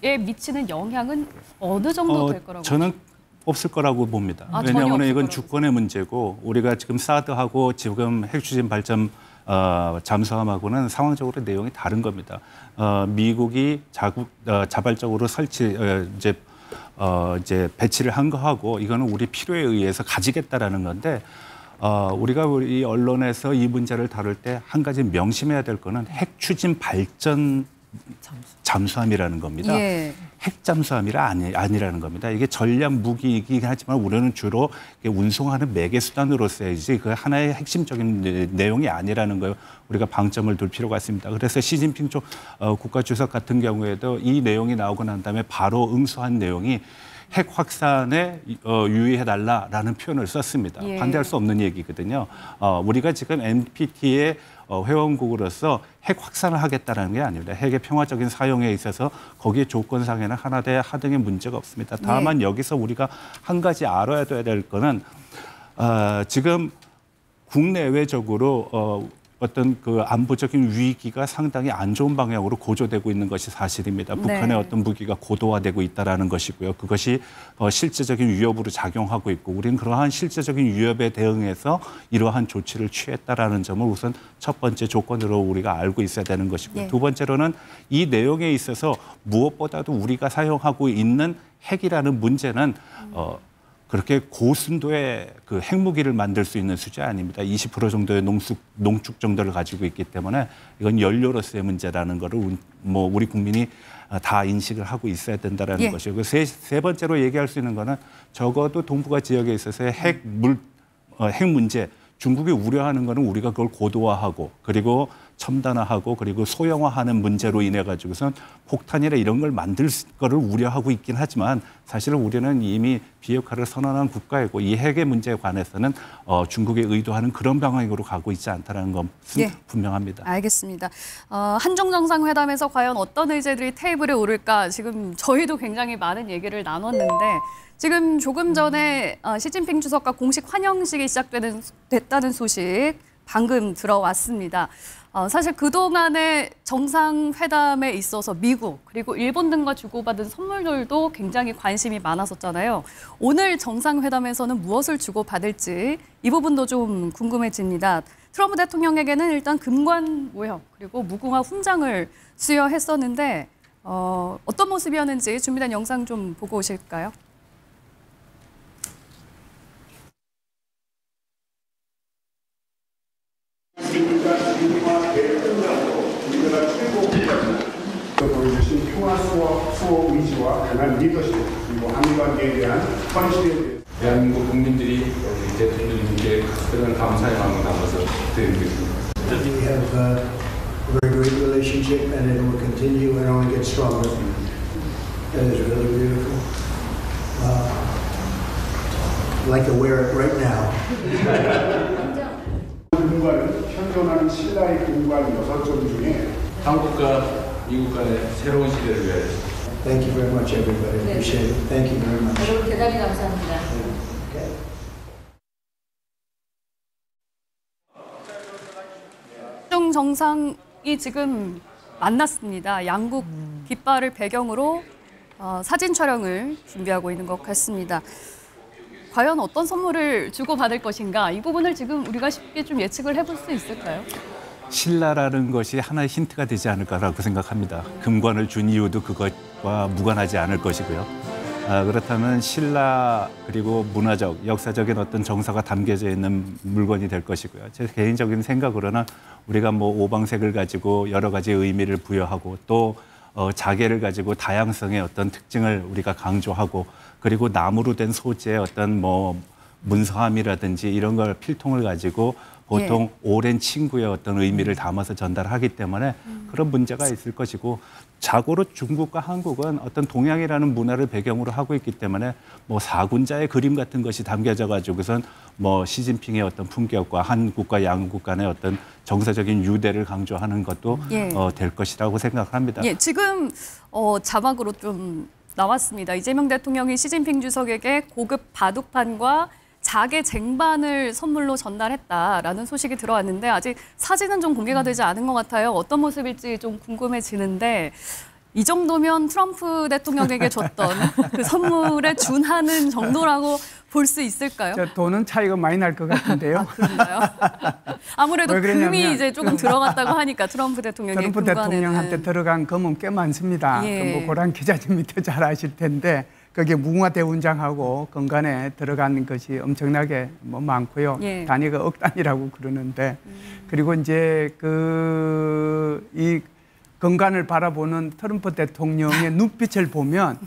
미치는 영향은 어느 정도 될 거라고? 저는 없을 거라고 봅니다. 전혀 왜냐하면 없을 이건 거라고 주권의 문제고 우리가 지금 사드하고 지금 핵추진 발전 잠수함하고는 상황적으로 내용이 다른 겁니다. 미국이 자발적으로 이제 배치를 한 거하고 이거는 우리 필요에 의해서 가지겠다라는 건데 우리가 우리 언론에서 이 문제를 다룰 때 한 가지 명심해야 될 거는 핵추진 발전 잠수함이라는 겁니다. 예. 핵잠수함이라 아니라는 겁니다. 이게 전략 무기이긴 하지만 우리는 주로 운송하는 매개 수단으로서이지 그 하나의 핵심적인 내용이 아니라는 걸 우리가 방점을 둘 필요가 있습니다. 그래서 시진핑 국가주석 같은 경우에도 이 내용이 나오고 난 다음에 바로 응수한 내용이 핵 확산에 유의해달라라는 표현을 썼습니다. 예. 반대할 수 없는 얘기거든요. 우리가 지금 NPT의 회원국으로서 핵 확산을 하겠다는 게 아닙니다. 핵의 평화적인 사용에 있어서 거기에 조건상에는 하나대 하등의 문제가 없습니다. 다만 여기서 우리가 한 가지 알아야 될 거는 지금 국내외적으로 어떤 그 안보적인 위기가 상당히 안 좋은 방향으로 고조되고 있는 것이 사실입니다. 북한의 어떤 무기가 고도화되고 있다는 것이고요. 그것이 실제적인 위협으로 작용하고 있고 우리는 그러한 실제적인 위협에 대응해서 이러한 조치를 취했다라는 점을 우선 첫 번째 조건으로 우리가 알고 있어야 되는 것이고요. 네. 두 번째로는 이 내용에 있어서 무엇보다도 우리가 사용하고 있는 핵이라는 문제는 그렇게 고순도의 그 핵무기를 만들 수 있는 수준이 아닙니다. 20% 정도의 농축 정도를 가지고 있기 때문에 이건 연료로서의 문제라는 거를 뭐 우리 국민이 다 인식을 하고 있어야 된다라는 것이고 세 번째로 얘기할 수 있는 거는 적어도 동북아 지역에 있어서의 핵 문제 중국이 우려하는 거는 우리가 그걸 고도화하고 그리고 첨단화하고 그리고 소형화하는 문제로 인해 가지고선 폭탄이나 이런 걸 만들 거를 우려하고 있긴 하지만 사실은 우리는 이미 비핵화를 선언한 국가이고 이 핵의 문제에 관해서는 중국이 의도하는 그런 방향으로 가고 있지 않다는 것은 분명합니다. 알겠습니다. 한중 정상회담에서 과연 어떤 의제들이 테이블에 오를까 지금 저희도 굉장히 많은 얘기를 나눴는데 지금 조금 전에 시진핑 주석과 공식 환영식이 시작됐다는 소식 방금 들어왔습니다. 사실 그동안의 정상회담에 있어서 미국 그리고 일본 등과 주고받은 선물들도 굉장히 관심이 많았었잖아요. 오늘 정상회담에서는 무엇을 주고받을지 이 부분도 좀 궁금해집니다. 트럼프 대통령에게는 일단 금관 모형 그리고 무궁화 훈장을 수여했었는데 어떤 모습이었는지 준비된 영상 좀 보고 오실까요? 보여주신 평화 수호 의지와 강한 리더십 그리고 한미 관계에 대한 헌신에 대한민국 국민들이 대통령님께 특별한 감사의 마음을 담아서 드리겠습니다. We have a very great relationship and it will continue and only get stronger. That is really beautiful. I'd like to wear it right now. 금관은 현존하는 신라의 금관 6점 중에 한국과 미국 간의 새로운 시대를 위하여. Thank you very much, everybody. Appreciate it. Thank you very much. 여러분 대단히 감사합니다. Okay. 최종 정상이 지금 만났습니다. 양국 깃발을 배경으로 사진 촬영을 준비하고 있는 것 같습니다. 과연 어떤 선물을 주고받을 것인가? 이 부분을 지금 우리가 쉽게 좀 예측을 해볼 수 있을까요? 신라라는 것이 하나의 힌트가 되지 않을까라고 생각합니다. 금관을 준 이유도 그것과 무관하지 않을 것이고요. 그렇다면 신라 그리고 문화적, 역사적인 어떤 정서가 담겨져 있는 물건이 될 것이고요. 제 개인적인 생각으로는 우리가 뭐 오방색을 가지고 여러 가지 의미를 부여하고 또 자개를 가지고 다양성의 어떤 특징을 우리가 강조하고 그리고 나무로 된 소재의 어떤 뭐 문서함이라든지 이런 걸 필통을 가지고 보통 오랜 친구의 어떤 의미를 담아서 전달하기 때문에 그런 문제가 있을 것이고 자고로 중국과 한국은 어떤 동양이라는 문화를 배경으로 하고 있기 때문에 뭐 사군자의 그림 같은 것이 담겨져 가지고선 뭐 시진핑의 어떤 품격과 한국과 양국 간의 어떤 정서적인 유대를 강조하는 것도 될 것이라고 생각합니다. 지금 자막으로 좀 나왔습니다. 이재명 대통령이 시진핑 주석에게 고급 바둑판과 자개 쟁반을 선물로 전달했다라는 소식이 들어왔는데 아직 사진은 좀 공개가 되지 않은 것 같아요. 어떤 모습일지 좀 궁금해지는데 이 정도면 트럼프 대통령에게 줬던 그 선물에 준하는 정도라고 볼 수 있을까요? 돈은 차이가 많이 날 것 같은데요. 그런가요? 아무래도 금이 이제 조금 들어갔다고 하니까 트럼프 대통령의 트럼프 대통령한테 들어간 금은 꽤 많습니다. 뭐 고란 기자님이 더 잘 아실 텐데 거기에 무궁화 대훈장하고 건관에 들어가는 것이 엄청나게 뭐 많고요. 단위가 억 단위라고 그러는데 그리고 이제 이 건관을 바라보는 트럼프 대통령의 눈빛을 보면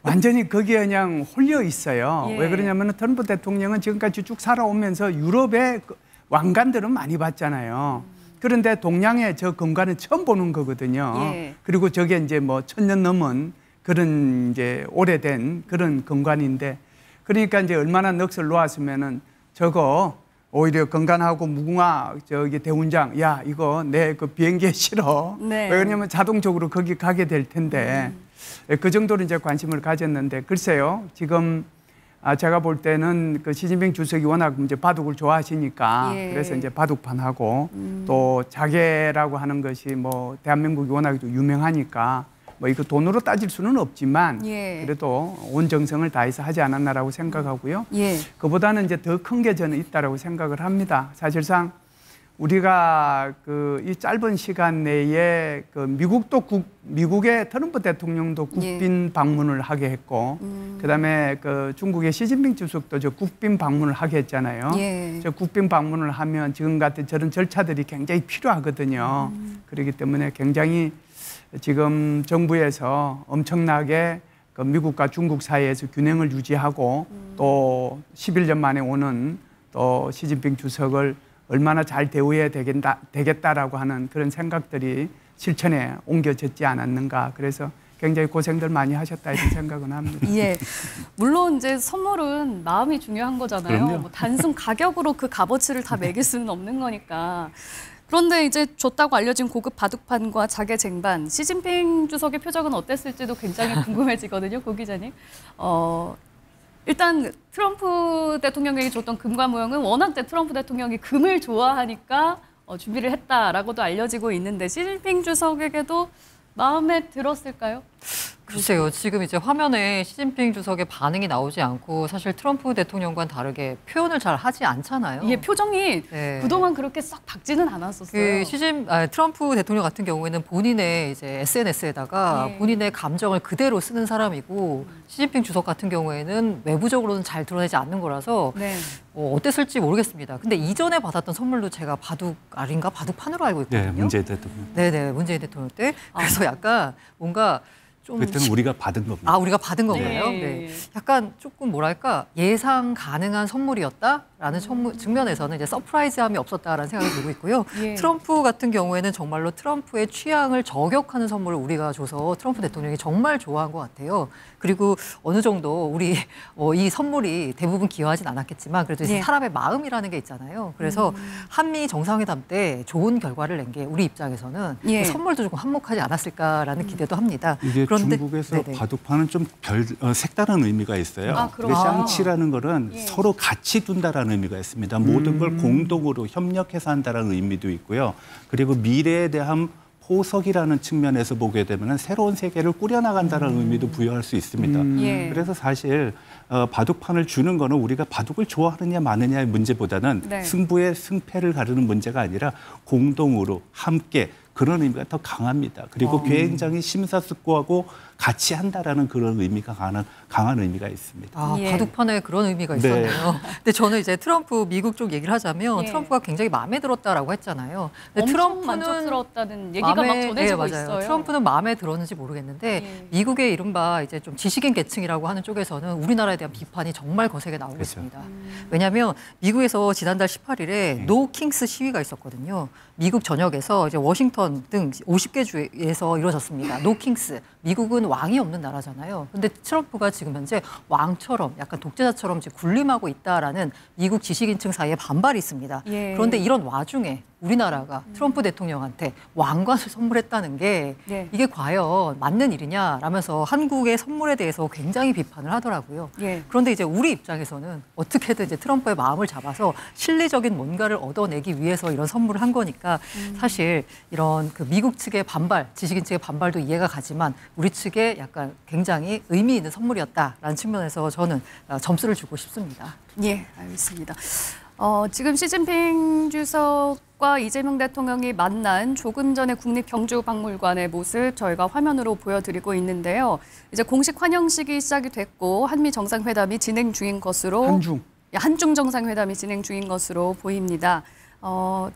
완전히 거기에 그냥 홀려 있어요. 왜 그러냐면 트럼프 대통령은 지금까지 쭉 살아오면서 유럽의 왕관들은 많이 봤잖아요. 그런데 동양의 저 건관은 처음 보는 거거든요. 그리고 저게 이제 뭐 1000년 넘은 그런 이제 오래된 그런 건관인데 그러니까 이제 얼마나 넋을 놓았으면은 저거 오히려 건관하고 무궁화 저기 대훈장 야 이거 내 그 비행기에 실어. 왜 그러냐면 자동적으로 거기 가게 될 텐데 그 정도로 이제 관심을 가졌는데 글쎄요 지금 제가 볼 때는 그 시진핑 주석이 워낙 이제 바둑을 좋아하시니까 그래서 이제 바둑판하고 또 자개라고 하는 것이 뭐 대한민국이 워낙 유명하니까 뭐 이거 돈으로 따질 수는 없지만 그래도 온 정성을 다해서 하지 않았나라고 생각하고요. 그보다는 이제 더 큰 게 저는 있다라고 생각을 합니다. 사실상 우리가 그 이 짧은 시간 내에 그 미국의 트럼프 대통령도 국빈 방문을 하게 했고 그다음에 그 중국의 시진핑 주석도 저 국빈 방문을 하게 했잖아요. 저 국빈 방문을 하면 지금 같은 저런 절차들이 굉장히 필요하거든요. 그렇기 때문에 굉장히 지금 정부에서 엄청나게 그 미국과 중국 사이에서 균형을 유지하고 또 11년 만에 오는 또 시진핑 주석을 얼마나 잘 대우해야 되겠다라고 하는 그런 생각들이 실천에 옮겨졌지 않았는가. 그래서 굉장히 고생들 많이 하셨다 이런 생각은 합니다. 물론 이제 선물은 마음이 중요한 거잖아요. 뭐 단순 가격으로 그 값어치를 다 매길 수는 없는 거니까. 그런데 이제 줬다고 알려진 고급 바둑판과 자개 쟁반, 시진핑 주석의 표정은 어땠을지도 굉장히 궁금해지거든요, 고 기자님. 일단 트럼프 대통령에게 줬던 금과 모형은 워낙 트럼프 대통령이 금을 좋아하니까 준비를 했다라고도 알려지고 있는데 시진핑 주석에게도 마음에 들었을까요? 글쎄요. 지금 이제 화면에 시진핑 주석의 반응이 나오지 않고 사실 트럼프 대통령과는 다르게 표현을 잘 하지 않잖아요. 예, 표정이 네. 그동안 그렇게 썩 밝지는 않았었어요. 트럼프 대통령 같은 경우에는 본인의 이제 SNS에다가 예. 본인의 감정을 그대로 쓰는 사람이고 시진핑 주석 같은 경우에는 외부적으로는 잘 드러내지 않는 거라서 네. 어땠을지 모르겠습니다. 근데 이전에 받았던 선물도 제가 바둑판으로 알고 있거든요. 네, 문재인 대통령. 네네, 문재인 대통령 때. 그래서 약간 뭔가 좀 그때는 우리가 받은 겁니다. 우리가 받은 건가요? 네. 네. 약간 조금 뭐랄까 예상 가능한 선물이었다라는 측면에서는 이제 서프라이즈함이 없었다라는 생각이 들고 있고요. 예. 트럼프 같은 경우에는 정말로 트럼프의 취향을 저격하는 선물을 우리가 줘서 트럼프 대통령이 정말 좋아한 것 같아요. 그리고 어느 정도 우리 이 선물이 대부분 기여하진 않았겠지만 그래도 이제 예. 사람의 마음이라는 게 있잖아요. 그래서 한미 정상회담 때 좋은 결과를 낸 게 우리 입장에서는 예. 선물도 조금 한몫하지 않았을까라는 기대도 합니다. 이게 그런데 중국에서 네네. 바둑판은 좀 색다른 의미가 있어요. 아, 근데 샹치라는 거는 예. 서로 같이 둔다라는 의미가 있습니다. 모든 걸 공동으로 협력해서 한다라는 의미도 있고요. 그리고 미래에 대한 포석이라는 측면에서 보게 되면 새로운 세계를 꾸려나간다는 의미도 부여할 수 있습니다. 예. 그래서 사실 바둑판을 주는 거는 우리가 바둑을 좋아하느냐 마느냐의 문제보다는 네. 승부의 승패를 가르는 문제가 아니라 공동으로 함께 그런 의미가 더 강합니다. 그리고 굉장히 심사숙고하고 같이 한다라는 그런 의미가 강한 의미가 있습니다. 예. 바둑판에 그런 의미가 네. 있었네요. 근데 저는 이제 트럼프 미국 쪽 얘기를 하자면 예. 트럼프가 굉장히 마음에 들었다라고 했잖아요. 근데 엄청 트럼프는 만족스러웠다는 얘기가 막 전해지고 맞아요. 있어요. 트럼프는 마음에 들었는지 모르겠는데 예. 미국의 이른바 이제 좀 지식인 계층이라고 하는 쪽에서는 우리나라에 대한 비판이 정말 거세게 나오고 그렇죠. 있습니다. 왜냐하면 미국에서 지난달 18일에 노 킹스 시위가 있었거든요. 미국 전역에서 이제 워싱턴 등 50개 주에서 이루어졌습니다. 노 킹스. 미국은 왕이 없는 나라잖아요. 근데 트럼프가 지금 현재 왕처럼 약간 독재자처럼 지금 군림하고 있다라는 미국 지식인층 사이에 반발이 있습니다. 예. 그런데 이런 와중에 우리나라가 트럼프 대통령한테 왕관을 선물했다는 게 예. 이게 과연 맞는 일이냐라면서 한국의 선물에 대해서 굉장히 비판을 하더라고요. 예. 그런데 이제 우리 입장에서는 어떻게든 이제 트럼프의 마음을 잡아서 실리적인 뭔가를 얻어내기 위해서 이런 선물을 한 거니까 사실 이런 그 미국 측의 반발, 지식인 측의 반발도 이해가 가지만 우리 측에 약간 굉장히 의미 있는 선물이었다라는 측면에서 저는 점수를 주고 싶습니다. 예, 알겠습니다. 지금 시진핑 주석과 이재명 대통령이 만난 조금 전에 국립경주박물관의 모습 저희가 화면으로 보여드리고 있는데요. 이제 공식 환영식이 시작이 됐고 한미 정상회담이 진행 중인 것으로 한중 정상회담이 진행 중인 것으로 보입니다.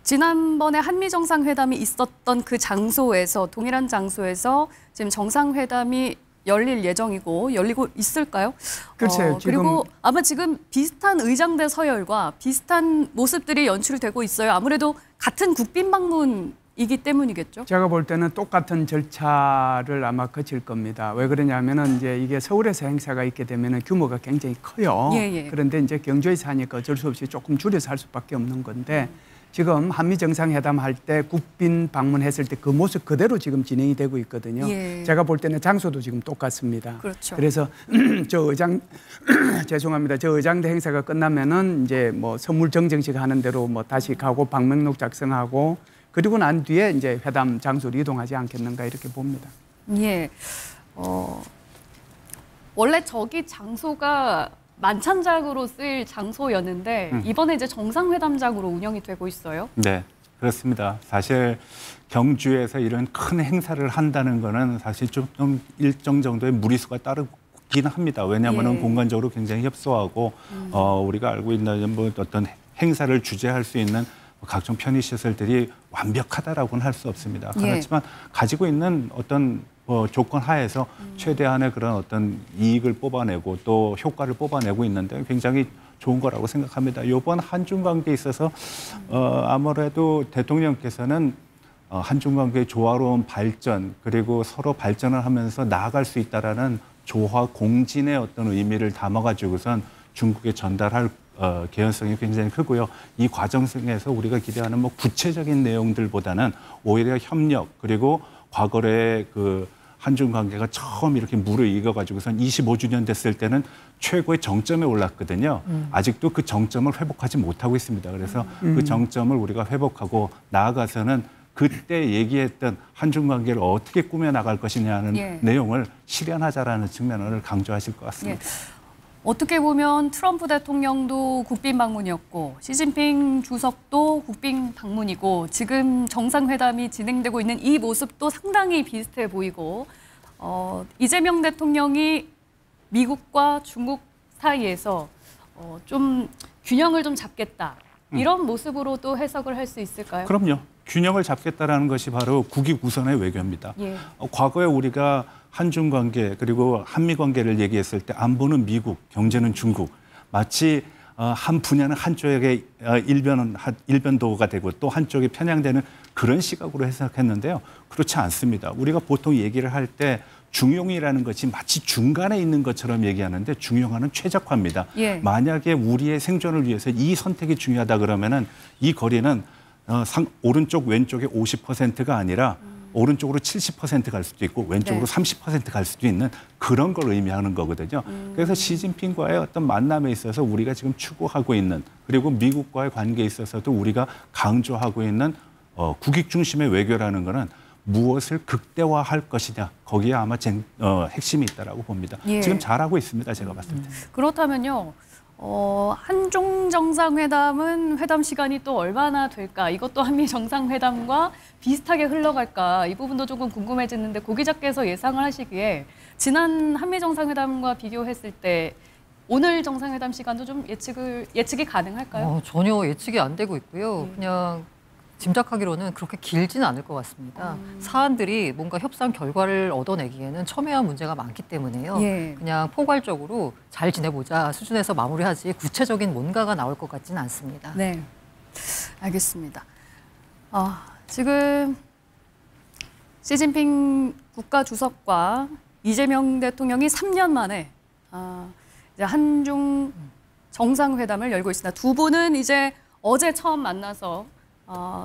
지난번에 한미 정상회담이 있었던 그 장소에서 동일한 장소에서 지금 정상회담이 열릴 예정이고 열리고 있을까요? 글쎄요. 그리고 아마 지금 비슷한 의장대 서열과 비슷한 모습들이 연출되고 있어요. 아무래도 같은 국빈 방문이기 때문이겠죠. 제가 볼 때는 똑같은 절차를 아마 거칠 겁니다. 왜 그러냐면은 이제 이게 서울에서 행사가 있게 되면은 규모가 굉장히 커요. 예. 그런데 이제 경주에서 하니까 어쩔 수 없이 조금 줄여서 할 수밖에 없는 건데 지금 한미 정상회담 할 때 국빈 방문했을 때 그 모습 그대로 지금 진행이 되고 있거든요. 예. 제가 볼 때는 장소도 지금 똑같습니다. 그렇죠. 그래서 저 죄송합니다. 저 의장대 행사가 끝나면은 이제 뭐 선물 정정식 하는 대로 뭐 다시 가고 방명록 작성하고 그리고 난 뒤에 이제 회담 장소로 이동하지 않겠는가 이렇게 봅니다. 예. 원래 저기 장소가 만찬장으로 쓰일 장소였는데 이번에 이제 정상회담장으로 운영이 되고 있어요. 네, 그렇습니다. 사실 경주에서 이런 큰 행사를 한다는 거는 사실 좀 일정 정도의 무리수가 따르긴 합니다. 왜냐하면 예. 공간적으로 굉장히 협소하고 우리가 알고 있는 뭐 어떤 행사를 주재할 수 있는 각종 편의시설들이 완벽하다라고는 할 수 없습니다. 예. 그렇지만 가지고 있는 어떤 조건 하에서 최대한의 그런 어떤 이익을 뽑아내고 또 효과를 뽑아내고 있는데 굉장히 좋은 거라고 생각합니다. 이번 한중 관계에 있어서 아무래도 대통령께서는 한중 관계의 조화로운 발전 그리고 서로 발전을 하면서 나아갈 수 있다라는 조화 공진의 어떤 의미를 담아가지고선 중국에 전달할 개연성이 굉장히 크고요. 이 과정 속에서 우리가 기대하는 뭐 구체적인 내용들보다는 오히려 협력 그리고 과거의 그 한중 관계가 처음 이렇게 무르익어가지고선 25주년 됐을 때는 최고의 정점에 올랐거든요. 아직도 그 정점을 회복하지 못하고 있습니다. 그래서 그 정점을 우리가 회복하고 나아가서는 그때 얘기했던 한중 관계를 어떻게 꾸며나갈 것이냐는 내용을 실현하자라는 측면을 강조하실 것 같습니다. 어떻게 보면 트럼프 대통령도 국빈 방문이었고 시진핑 주석도 국빈 방문이고 지금 정상회담이 진행되고 있는 이 모습도 상당히 비슷해 보이고 이재명 대통령이 미국과 중국 사이에서 좀 균형을 좀 잡겠다. 이런 모습으로 또 해석을 할 수 있을까요? 그럼요. 균형을 잡겠다라는 것이 바로 국익 우선의 외교입니다. 과거에 우리가 한중 관계 그리고 한미 관계를 얘기했을 때 안보는 미국, 경제는 중국. 마치 한 분야는 한쪽에 일변도가 되고 또 한쪽이 편향되는 그런 시각으로 해석했는데요. 그렇지 않습니다. 우리가 보통 얘기를 할 때 중용이라는 것이 마치 중간에 있는 것처럼 얘기하는데 중용화는 최적화입니다. 만약에 우리의 생존을 위해서 이 선택이 중요하다 그러면은 이 거리는 오른쪽 왼쪽에 50%가 아니라 오른쪽으로 70% 갈 수도 있고 왼쪽으로 30% 갈 수도 있는 그런 걸 의미하는 거거든요. 그래서 시진핑과의 어떤 만남에 있어서 우리가 지금 추구하고 있는 그리고 미국과의 관계에 있어서도 우리가 강조하고 있는 국익 중심의 외교라는 거는 무엇을 극대화할 것이냐 거기에 아마 핵심이 있다라고 봅니다. 지금 잘하고 있습니다. 제가 봤을 때. 그렇다면요. 한중 정상회담은 회담 시간이 또 얼마나 될까? 이것도 한미 정상회담과 비슷하게 흘러갈까? 이 부분도 조금 궁금해지는데 고 기자께서 예상을 하시기에 지난 한미 정상회담과 비교했을 때 오늘 정상회담 시간도 좀 예측이 가능할까요? 전혀 예측이 안 되고 있고요. 그냥 짐작하기로는 그렇게 길지는 않을 것 같습니다. 사안들이 뭔가 협상 결과를 얻어내기에는 첨예한 문제가 많기 때문에요. 그냥 포괄적으로 잘 지내보자 수준에서 마무리하지 구체적인 뭔가가 나올 것 같지는 않습니다. 네, 알겠습니다. 지금 시진핑 국가주석과 이재명 대통령이 3년 만에 이제 한중 정상회담을 열고 있습니다. 두 분은 이제 어제 처음 만나서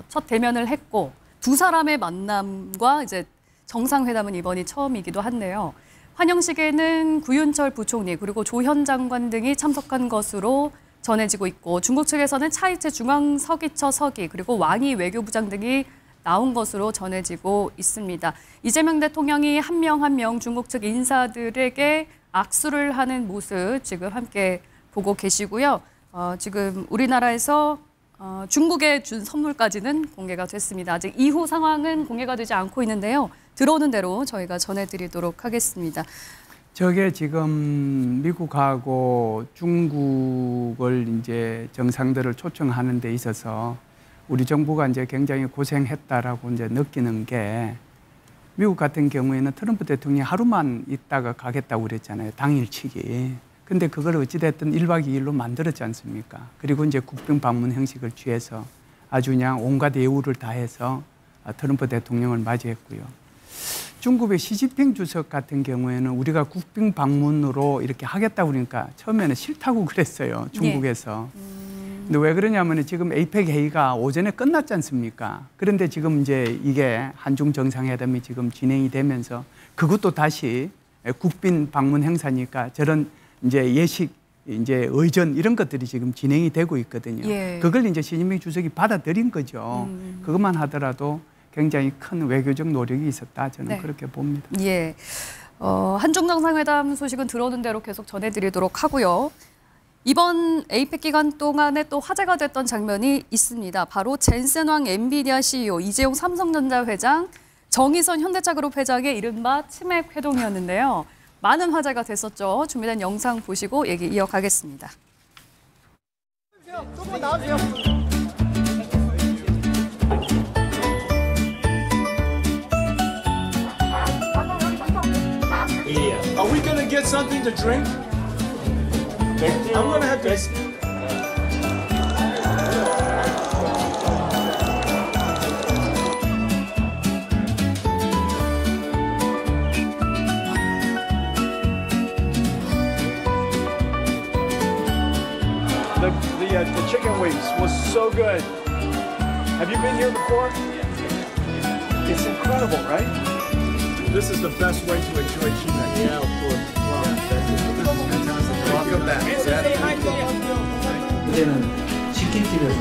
첫 대면을 했고 두 사람의 만남과 이제 정상회담은 이번이 처음이기도 한데요. 환영식에는 구윤철 부총리 그리고 조현 장관 등이 참석한 것으로 전해지고 있고 중국 측에서는 차이체 중앙서기처 서기 그리고 왕이 외교부장 등이 나온 것으로 전해지고 있습니다. 이재명 대통령이 한 명 한 명 중국 측 인사들에게 악수를 하는 모습 지금 함께 보고 계시고요. 지금 우리나라에서 중국에 준 선물까지는 공개가 됐습니다. 아직 이후 상황은 공개가 되지 않고 있는데요. 들어오는 대로 저희가 전해드리도록 하겠습니다. 저게 지금 미국하고 중국을 이제 정상들을 초청하는 데 있어서 우리 정부가 이제 굉장히 고생했다라고 이제 느끼는 게 미국 같은 경우에는 트럼프 대통령이 하루만 있다가 가겠다고 그랬잖아요. 당일치기. 근데 그걸 어찌됐든 1박 2일로 만들었지 않습니까? 그리고 이제 국빈 방문 형식을 취해서 아주 그냥 온갖 예우를 다해서 트럼프 대통령을 맞이했고요. 중국의 시진핑 주석 같은 경우에는 우리가 국빈 방문으로 이렇게 하겠다고 그러니까 처음에는 싫다고 그랬어요. 중국에서. 근데 왜 그러냐면 지금 에이펙 회의가 오전에 끝났지 않습니까? 그런데 지금 이제 이게 한중 정상회담이 지금 진행이 되면서 그것도 다시 국빈 방문 행사니까 저런 이제 예식, 이제 의전 이런 것들이 지금 진행이 되고 있거든요. 그걸 이제 시진핑 주석이 받아들인 거죠. 그것만 하더라도 굉장히 큰 외교적 노력이 있었다. 저는 그렇게 봅니다. 한중 정상회담 소식은 들어오는 대로 계속 전해드리도록 하고요. 이번 에이펙 기간 동안에 또 화제가 됐던 장면이 있습니다. 바로 젠센왕 엔비디아 CEO, 이재용 삼성전자 회장, 정의선 현대차그룹 회장의 이른바 치맥 회동이었는데요. 많은 화제가 됐었죠. 준비된 영상 보시고 얘기 이어가겠습니다. 조금만 나와주세요. Are we gonna get something to drink? I'm gonna have this. The chicken wings was so good. Have you been here before? It's incredible, right? This is the best way to enjoy Chimek. Yeah, of course. Wow. This is fantastic. Welcome back. 그때는 치킨집에서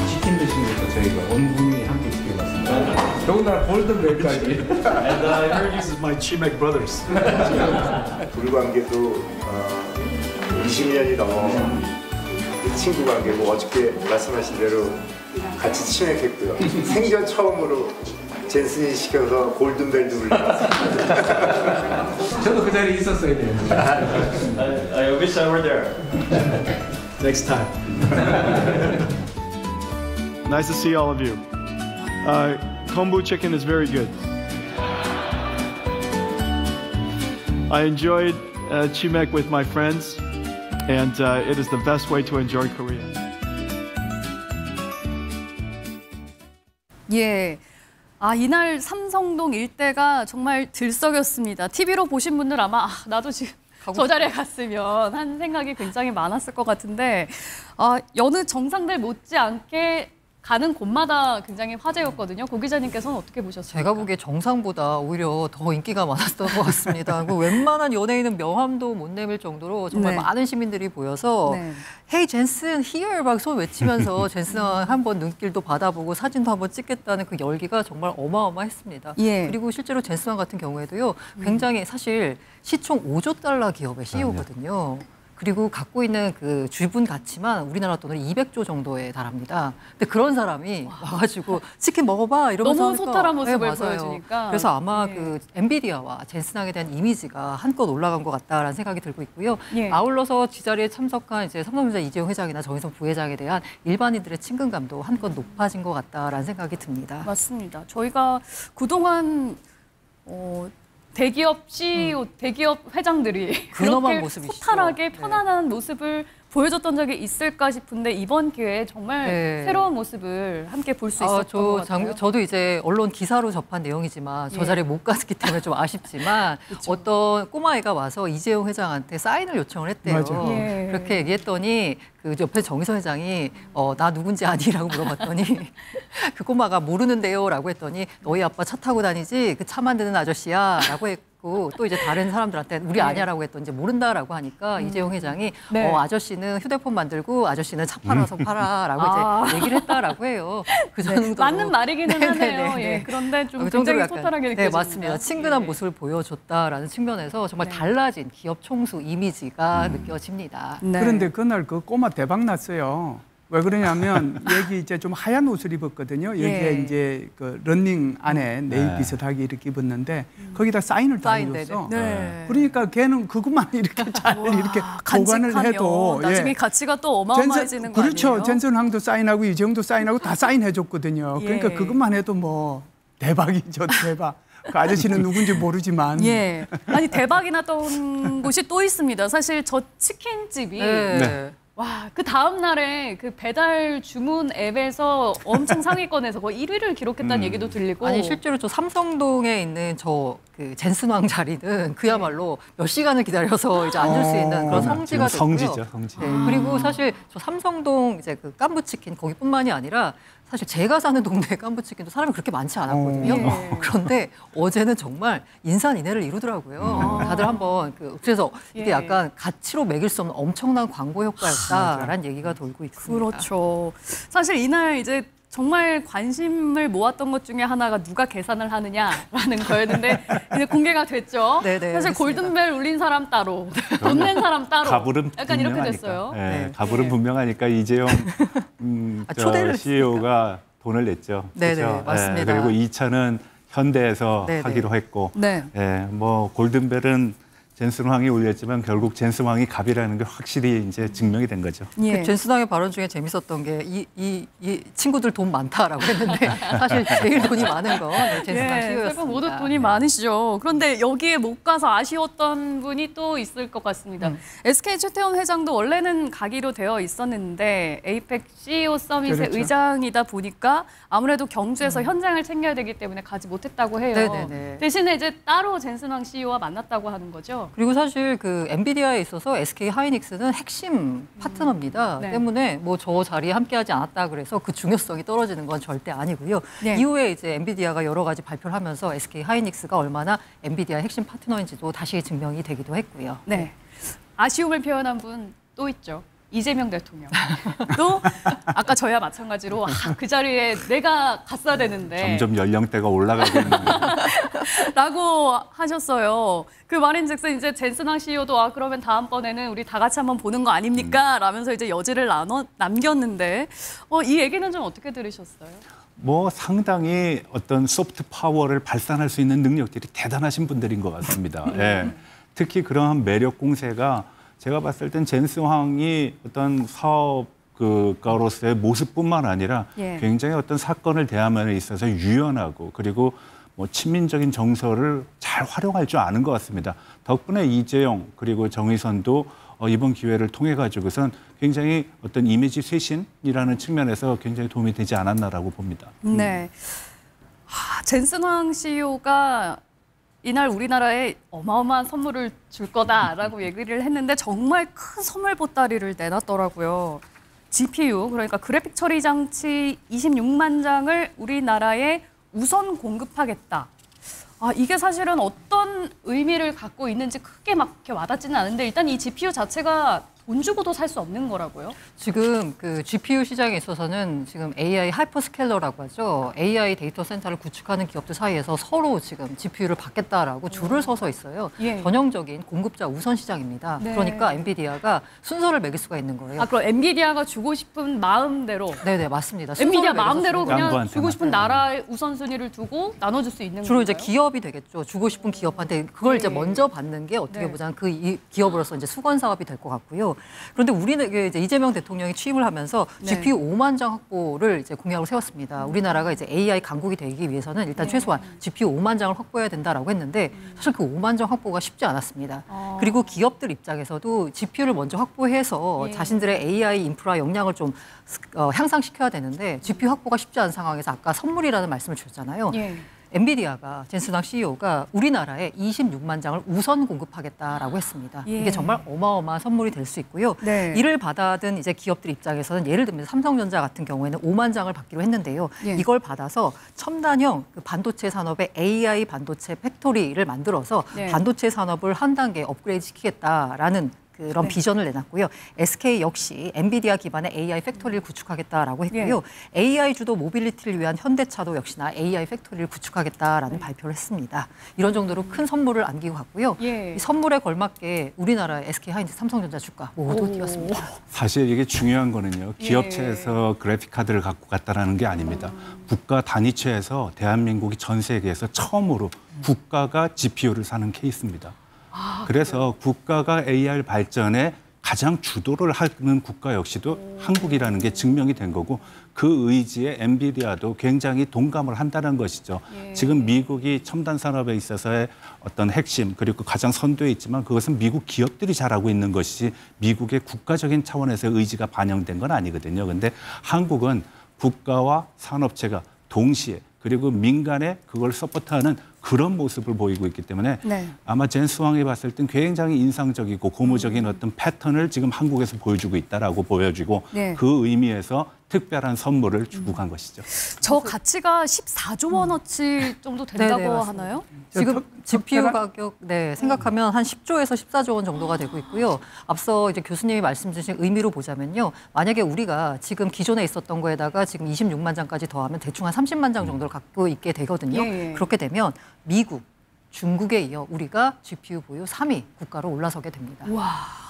치킨 드시면서 저희가 온 국민이 함께 지켜봤습니다. 더군다나 골든벨까지. And I heard this is my Chimek brothers. 불관계도 20년이 넘어 친구 관계고 어저께 말씀하신 대로 같이 치맥했고요. 생전 처음으로 젠슨이 시켜서 골든벨도 울렸습니다. 저도 그 자리에 있었어야 되는데. I wish I were there. Next time. Nice to see all of you. Kombu chicken is very good. I enjoyed Chimek with my friends, and it is the best way to enjoy Korea. 예. 이날 삼성동 일대가 정말 들썩였습니다. TV로 보신 분들 아마 나도 지금 저 자리에 갔으면 한 생각이 굉장히 많았을 것 같은데 여느 정상들 못지않게 가는 곳마다 굉장히 화제였거든요. 고 기자님께서는 어떻게 보셨습니까? 제가 보기에 정상보다 오히려 더 인기가 많았던 것 같습니다. 웬만한 연예인은 명함도 못 내밀 정도로 정말 많은 시민들이 보여서 Hey 젠슨 here 막 손 외치면서 젠슨 한번 눈길도 받아보고 사진도 한번 찍겠다는 그 열기가 정말 어마어마했습니다. 그리고 실제로 젠슨 같은 경우에도요. 굉장히 사실 시총 5조 달러 기업의 CEO거든요. 그리고 갖고 있는 그 주분 가치만 우리나라 돈으로 200조 정도에 달합니다. 근데 그런 사람이 와가지고 치킨 먹어봐 이러면서 너무 소탈한 모습을 보여주니까. 그래서 아마 그 엔비디아와 젠슨항에 대한 이미지가 한껏 올라간 것 같다라는 생각이 들고 있고요. 아울러서 지자리에 참석한 이제 삼성전자 이재용 회장이나 정의성 부회장에 대한 일반인들의 친근감도 한껏 높아진 것 같다라는 생각이 듭니다. 맞습니다. 저희가 그동안 대기업 CEO, 대기업 회장들이 그렇게 소탈하게 편안한 모습을 보여줬던 적이 있을까 싶은데 이번 기회에 정말 새로운 모습을 함께 볼 수 있었던 것 같아요. 저도 이제 언론 기사로 접한 내용이지만 저 자리에 못 갔기 때문에 좀 아쉽지만 어떤 꼬마애가 와서 이재용 회장한테 사인을 요청을 했대요. 그렇게 얘기했더니 그 옆에 정의선 회장이 나 누군지 아니라고 물어봤더니 그 꼬마가 모르는데요 라고 했더니 너희 아빠 차 타고 다니지 그 차 만드는 아저씨야 라고 했고 또 이제 다른 사람들한테 우리 아냐라고 했더니 이제 모른다라고 하니까 이재용 회장이 아저씨는 휴대폰 만들고 아저씨는 차 팔아서 팔아라고 이제 얘기를 했다라고 해요. 그 정도로 맞는 말이기는 하네요. 그런데 좀 굉장히 소탈하게 느껴집니다. 맞습니다. 친근한 모습을 보여줬다라는 측면에서 정말 달라진 기업 총수 이미지가 느껴집니다. 그런데 그날 그 꼬마 대박 났어요. 왜 그러냐면 여기 이제 좀 하얀 옷을 입었거든요. 여기에 이제 그 런닝 안에 네일 비슷하게 이렇게 입었는데 거기다 사인을 다 입었어. 그러니까 걔는 그것만 이렇게 잘 이렇게 보관을 해도 나중에 가치가 또 어마어마해지는 거 아니에요? 그렇죠. 젠슨항도 사인하고 이재용도 사인하고 다 사인해줬거든요. 그러니까 그것만 해도 뭐 대박이죠. 대박. 그 아저씨는 누군지 모르지만. 아니 대박이 났던 곳이 또 있습니다. 사실 저 치킨집이 와, 그 다음 날에 그 배달 주문 앱에서 엄청 상위권에서 거의 1위를 기록했다는 얘기도 들리고. 아니 실제로 저 삼성동에 있는 저 그 젠슨왕 자리는 그야말로 몇 시간을 기다려서 이제 앉을 수 있는 그런 성지가 됐고요. 성지죠, 성지. 그리고 사실 저 삼성동 이제 그 깐부치킨 거기뿐만이 아니라 사실 제가 사는 동네 깐부치킨도 사람이 그렇게 많지 않았거든요. 그런데 어제는 정말 인산인해를 이루더라고요. 다들 한번 그래서 이게 약간 가치로 매길 수 없는 엄청난 광고 효과였다라는 얘기가 돌고 있습니다. 그렇죠. 사실 이날 이제 정말 관심을 모았던 것 중에 하나가 누가 계산을 하느냐라는 거였는데 이제 공개가 됐죠. 사실 골든벨 울린 사람 따로, 돈 낸 사람 따로. 가불은 약간 이렇게 분명하니까. 됐어요. 가불은 분명하니까 이재용 CEO가 돈을 냈죠. 그렇죠? 맞습니다. 그리고 2차는 현대에서 하기로 했고, 뭐 골든벨은 젠슨왕이 울렸지만 결국 젠슨왕이 갑이라는 게 확실히 이제 증명이 된 거죠. 그 젠슨왕의 발언 중에 재밌었던 게 이 친구들 돈 많다라고 했는데 사실 제일 돈이 많은 건 젠슨왕 CEO였습니다. 세 분 모두 돈이 많으시죠. 그런데 여기에 못 가서 아쉬웠던 분이 또 있을 것 같습니다. SK 최태원 회장도 원래는 가기로 되어 있었는데 에이펙 CEO 서밋의 의장이다 보니까 아무래도 경주에서 현장을 챙겨야 되기 때문에 가지 못했다고 해요. 대신에 이제 따로 젠슨왕 CEO와 만났다고 하는 거죠. 그리고 사실 그 엔비디아에 있어서 SK 하이닉스는 핵심 파트너입니다. 네. 때문에 뭐 저 자리에 함께하지 않았다 그래서 그 중요성이 떨어지는 건 절대 아니고요. 네. 이후에 이제 엔비디아가 여러 가지 발표를 하면서 SK 하이닉스가 얼마나 엔비디아의 핵심 파트너인지도 다시 증명이 되기도 했고요. 네. 아쉬움을 표현한 분 또 있죠. 이재명 대통령. 또 아까 저야 마찬가지로 그 자리에 내가 갔어야 되는데 점점 연령대가 올라가고 있는 라고 하셨어요. 그 말인즉슨 이제 젠슨왕 CEO도 그러면 다음번에는 우리 다 같이 한번 보는 거 아닙니까? 라면서 이제 여지를 남겼는데 이 얘기는 좀 어떻게 들으셨어요? 뭐 상당히 어떤 소프트 파워를 발산할 수 있는 능력들이 대단하신 분들인 것 같습니다. 예. 특히 그러한 매력 공세가 제가 봤을 땐 젠슨 황이 어떤 사업가로서의 모습뿐만 아니라 굉장히 어떤 사건을 대하면에 있어서 유연하고 그리고 뭐 친민적인 정서를 잘 활용할 줄 아는 것 같습니다. 덕분에 이재용 그리고 정의선도 이번 기회를 통해 가지고선 굉장히 어떤 이미지 쇄신이라는 측면에서 굉장히 도움이 되지 않았나라고 봅니다. 네. 젠슨 황 CEO가 이날 우리나라에 어마어마한 선물을 줄 거다라고 얘기를 했는데 정말 큰 선물 보따리를 내놨더라고요. GPU, 그러니까 그래픽 처리 장치 26만 장을 우리나라에 우선 공급하겠다. 이게 사실은 어떤 의미를 갖고 있는지 크게 막 이렇게 와닿지는 않은데 일단 이 GPU 자체가 돈 주고도 살 수 없는 거라고요? 지금 그 GPU 시장에 있어서는 지금 AI 하이퍼스케일러라고 하죠. AI 데이터 센터를 구축하는 기업들 사이에서 서로 지금 GPU를 받겠다라고 줄을 서서 있어요. 전형적인 공급자 우선 시장입니다. 네. 그러니까 엔비디아가 순서를 매길 수가 있는 거예요. 그럼 엔비디아가 주고 싶은 마음대로? 네네, 맞습니다. 엔비디아 마음대로 그냥 주고 싶은 나라의 우선순위를 두고 나눠줄 수 있는 주로 건가요? 이제 기업이 되겠죠. 주고 싶은 기업한테 그걸 이제 먼저 받는 게 어떻게 보자면 그 기업으로서 이제 수건 사업이 될 것 같고요. 그런데 우리는 이제 이재명 대통령이 취임을 하면서 GPU 5만 장 확보를 이제 공약을 세웠습니다. 우리나라가 이제 AI 강국이 되기 위해서는 일단 최소한 GPU 5만 장을 확보해야 된다라고 했는데 사실 그 5만 장 확보가 쉽지 않았습니다. 그리고 기업들 입장에서도 GPU를 먼저 확보해서 자신들의 AI 인프라 역량을 좀 향상시켜야 되는데 GPU 확보가 쉽지 않은 상황에서 아까 선물이라는 말씀을 주셨잖아요. 엔비디아가 젠슨왕 CEO가 우리나라에 26만 장을 우선 공급하겠다라고 했습니다. 이게 정말 어마어마한 선물이 될 수 있고요. 이를 받아든 이제 기업들 입장에서는 예를 들면 삼성전자 같은 경우에는 5만 장을 받기로 했는데요. 이걸 받아서 첨단형 그 반도체 산업의 AI 반도체 팩토리를 만들어서 반도체 산업을 한 단계 업그레이드 시키겠다라는 그런 비전을 내놨고요. SK 역시 엔비디아 기반의 AI 팩토리를 구축하겠다라고 했고요. AI 주도 모빌리티를 위한 현대차도 역시나 AI 팩토리를 구축하겠다라는 발표를 했습니다. 이런 정도로 큰 선물을 안기고 갔고요. 이 선물에 걸맞게 우리나라 SK 하이닉스, 삼성전자 주가 모두 뛰었습니다. 사실 이게 중요한 거는요. 기업체에서 그래픽 카드를 갖고 갔다라는 게 아닙니다. 국가 단위체에서 대한민국이 전 세계에서 처음으로 국가가 GPU를 사는 케이스입니다. 그래서 국가가 AI 발전에 가장 주도를 하는 국가 역시도 한국이라는 게 증명이 된 거고 그 의지에 엔비디아도 굉장히 동감을 한다는 것이죠. 지금 미국이 첨단 산업에 있어서의 어떤 핵심 그리고 가장 선두에 있지만 그것은 미국 기업들이 잘하고 있는 것이지 미국의 국가적인 차원에서의 의지가 반영된 건 아니거든요. 그런데 한국은 국가와 산업체가 동시에 그리고 민간에 그걸 서포트하는 그런 모습을 보이고 있기 때문에 아마 젠슨 왕이 봤을 땐 굉장히 인상적이고 고무적인 어떤 패턴을 지금 한국에서 보여주고 있다라고 보여지고 그 의미에서 특별한 선물을 주고 간 것이죠. 저 가치가 14조 원어치 정도 된다고 하나요? 지금 GPU 가격 생각하면 한 10조에서 14조 원 정도가 되고 있고요. 앞서 이제 교수님이 말씀 주신 의미로 보자면요. 만약에 우리가 지금 기존에 있었던 거에다가 지금 26만 장까지 더하면 대충 한 30만 장 정도를 갖고 있게 되거든요. 그렇게 되면 미국, 중국에 이어 우리가 GPU 보유 3위 국가로 올라서게 됩니다.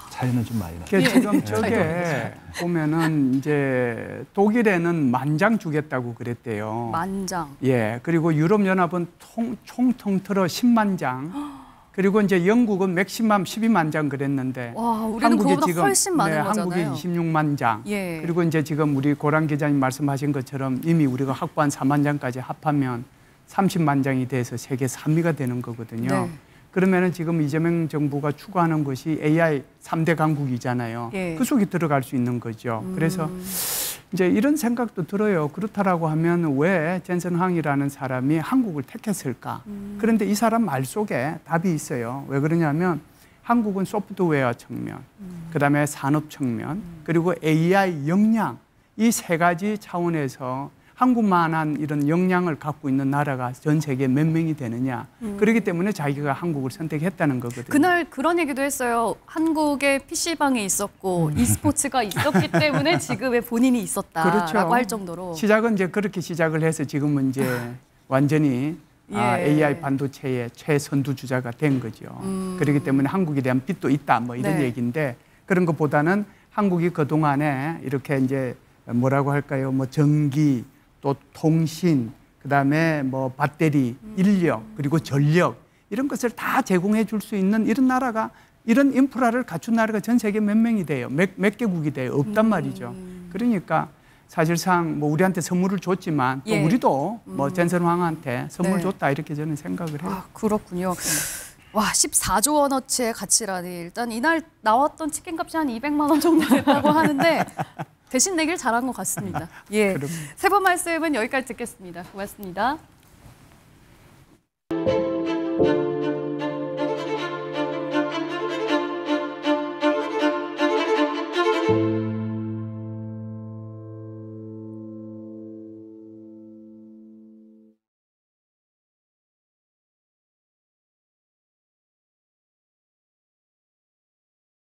차이는 좀 많이 나요. 지금 저게 보면은 이제 독일에는 10,000장 주겠다고 그랬대요. 10,000장. 그리고 유럽연합은 총 통틀어 10만 장. 그리고 이제 영국은 맥시멈 12만 장 그랬는데 우리는 그거보다 훨씬 많은 거잖아요. 한국이 26만 장. 그리고 이제 지금 우리 고란 기자님 말씀하신 것처럼 이미 우리가 확보한 4만 장까지 합하면 30만 장이 돼서 세계 3위가 되는 거거든요. 그러면은 지금 이재명 정부가 추구하는 것이 AI 3대 강국이잖아요. 그 속에 들어갈 수 있는 거죠. 그래서 이제 이런 생각도 들어요. 그렇다라고 하면 왜 젠슨 황이라는 사람이 한국을 택했을까? 그런데 이 사람 말 속에 답이 있어요. 왜 그러냐면 한국은 소프트웨어 측면, 그다음에 산업 측면, 그리고 AI 역량 이 세 가지 차원에서 한국만한 이런 역량을 갖고 있는 나라가 전 세계에 몇 명이 되느냐. 그렇기 때문에 자기가 한국을 선택했다는 거거든요. 그날 그런 얘기도 했어요. 한국에 PC방이 있었고 e스포츠가 있었기 때문에 지금의 본인이 있었다라고 그렇죠. 할 정도로. 시작은 이제 그렇게 시작을 해서 지금은 이제 완전히 예. AI 반도체의 최선두주자가 된 거죠. 그렇기 때문에 한국에 대한 빚도 있다 뭐 이런 네. 얘기인데 그런 것보다는 한국이 그동안에 이렇게 이제 뭐라고 할까요? 뭐 전기 또 통신 그다음에 뭐 배터리, 인력 그리고 전력 이런 것을 다 제공해 줄 수 있는 이런 나라가 이런 인프라를 갖춘 나라가 전 세계 몇 명이 돼요? 몇 개국이 돼요? 없단 말이죠. 그러니까 사실상 뭐 우리한테 선물을 줬지만 또 예. 우리도 뭐 젠슨 황한테 선물 네. 줬다 이렇게 저는 생각을 해요. 아, 그렇군요. 와, 14조 원어치의 가치라니. 일단 이날 나왔던 치킨값이 한 200만 원 정도 됐다고 하는데 대신 내길 잘한 것 같습니다. 예. 세 번 말씀은 여기까지 듣겠습니다. 고맙습니다.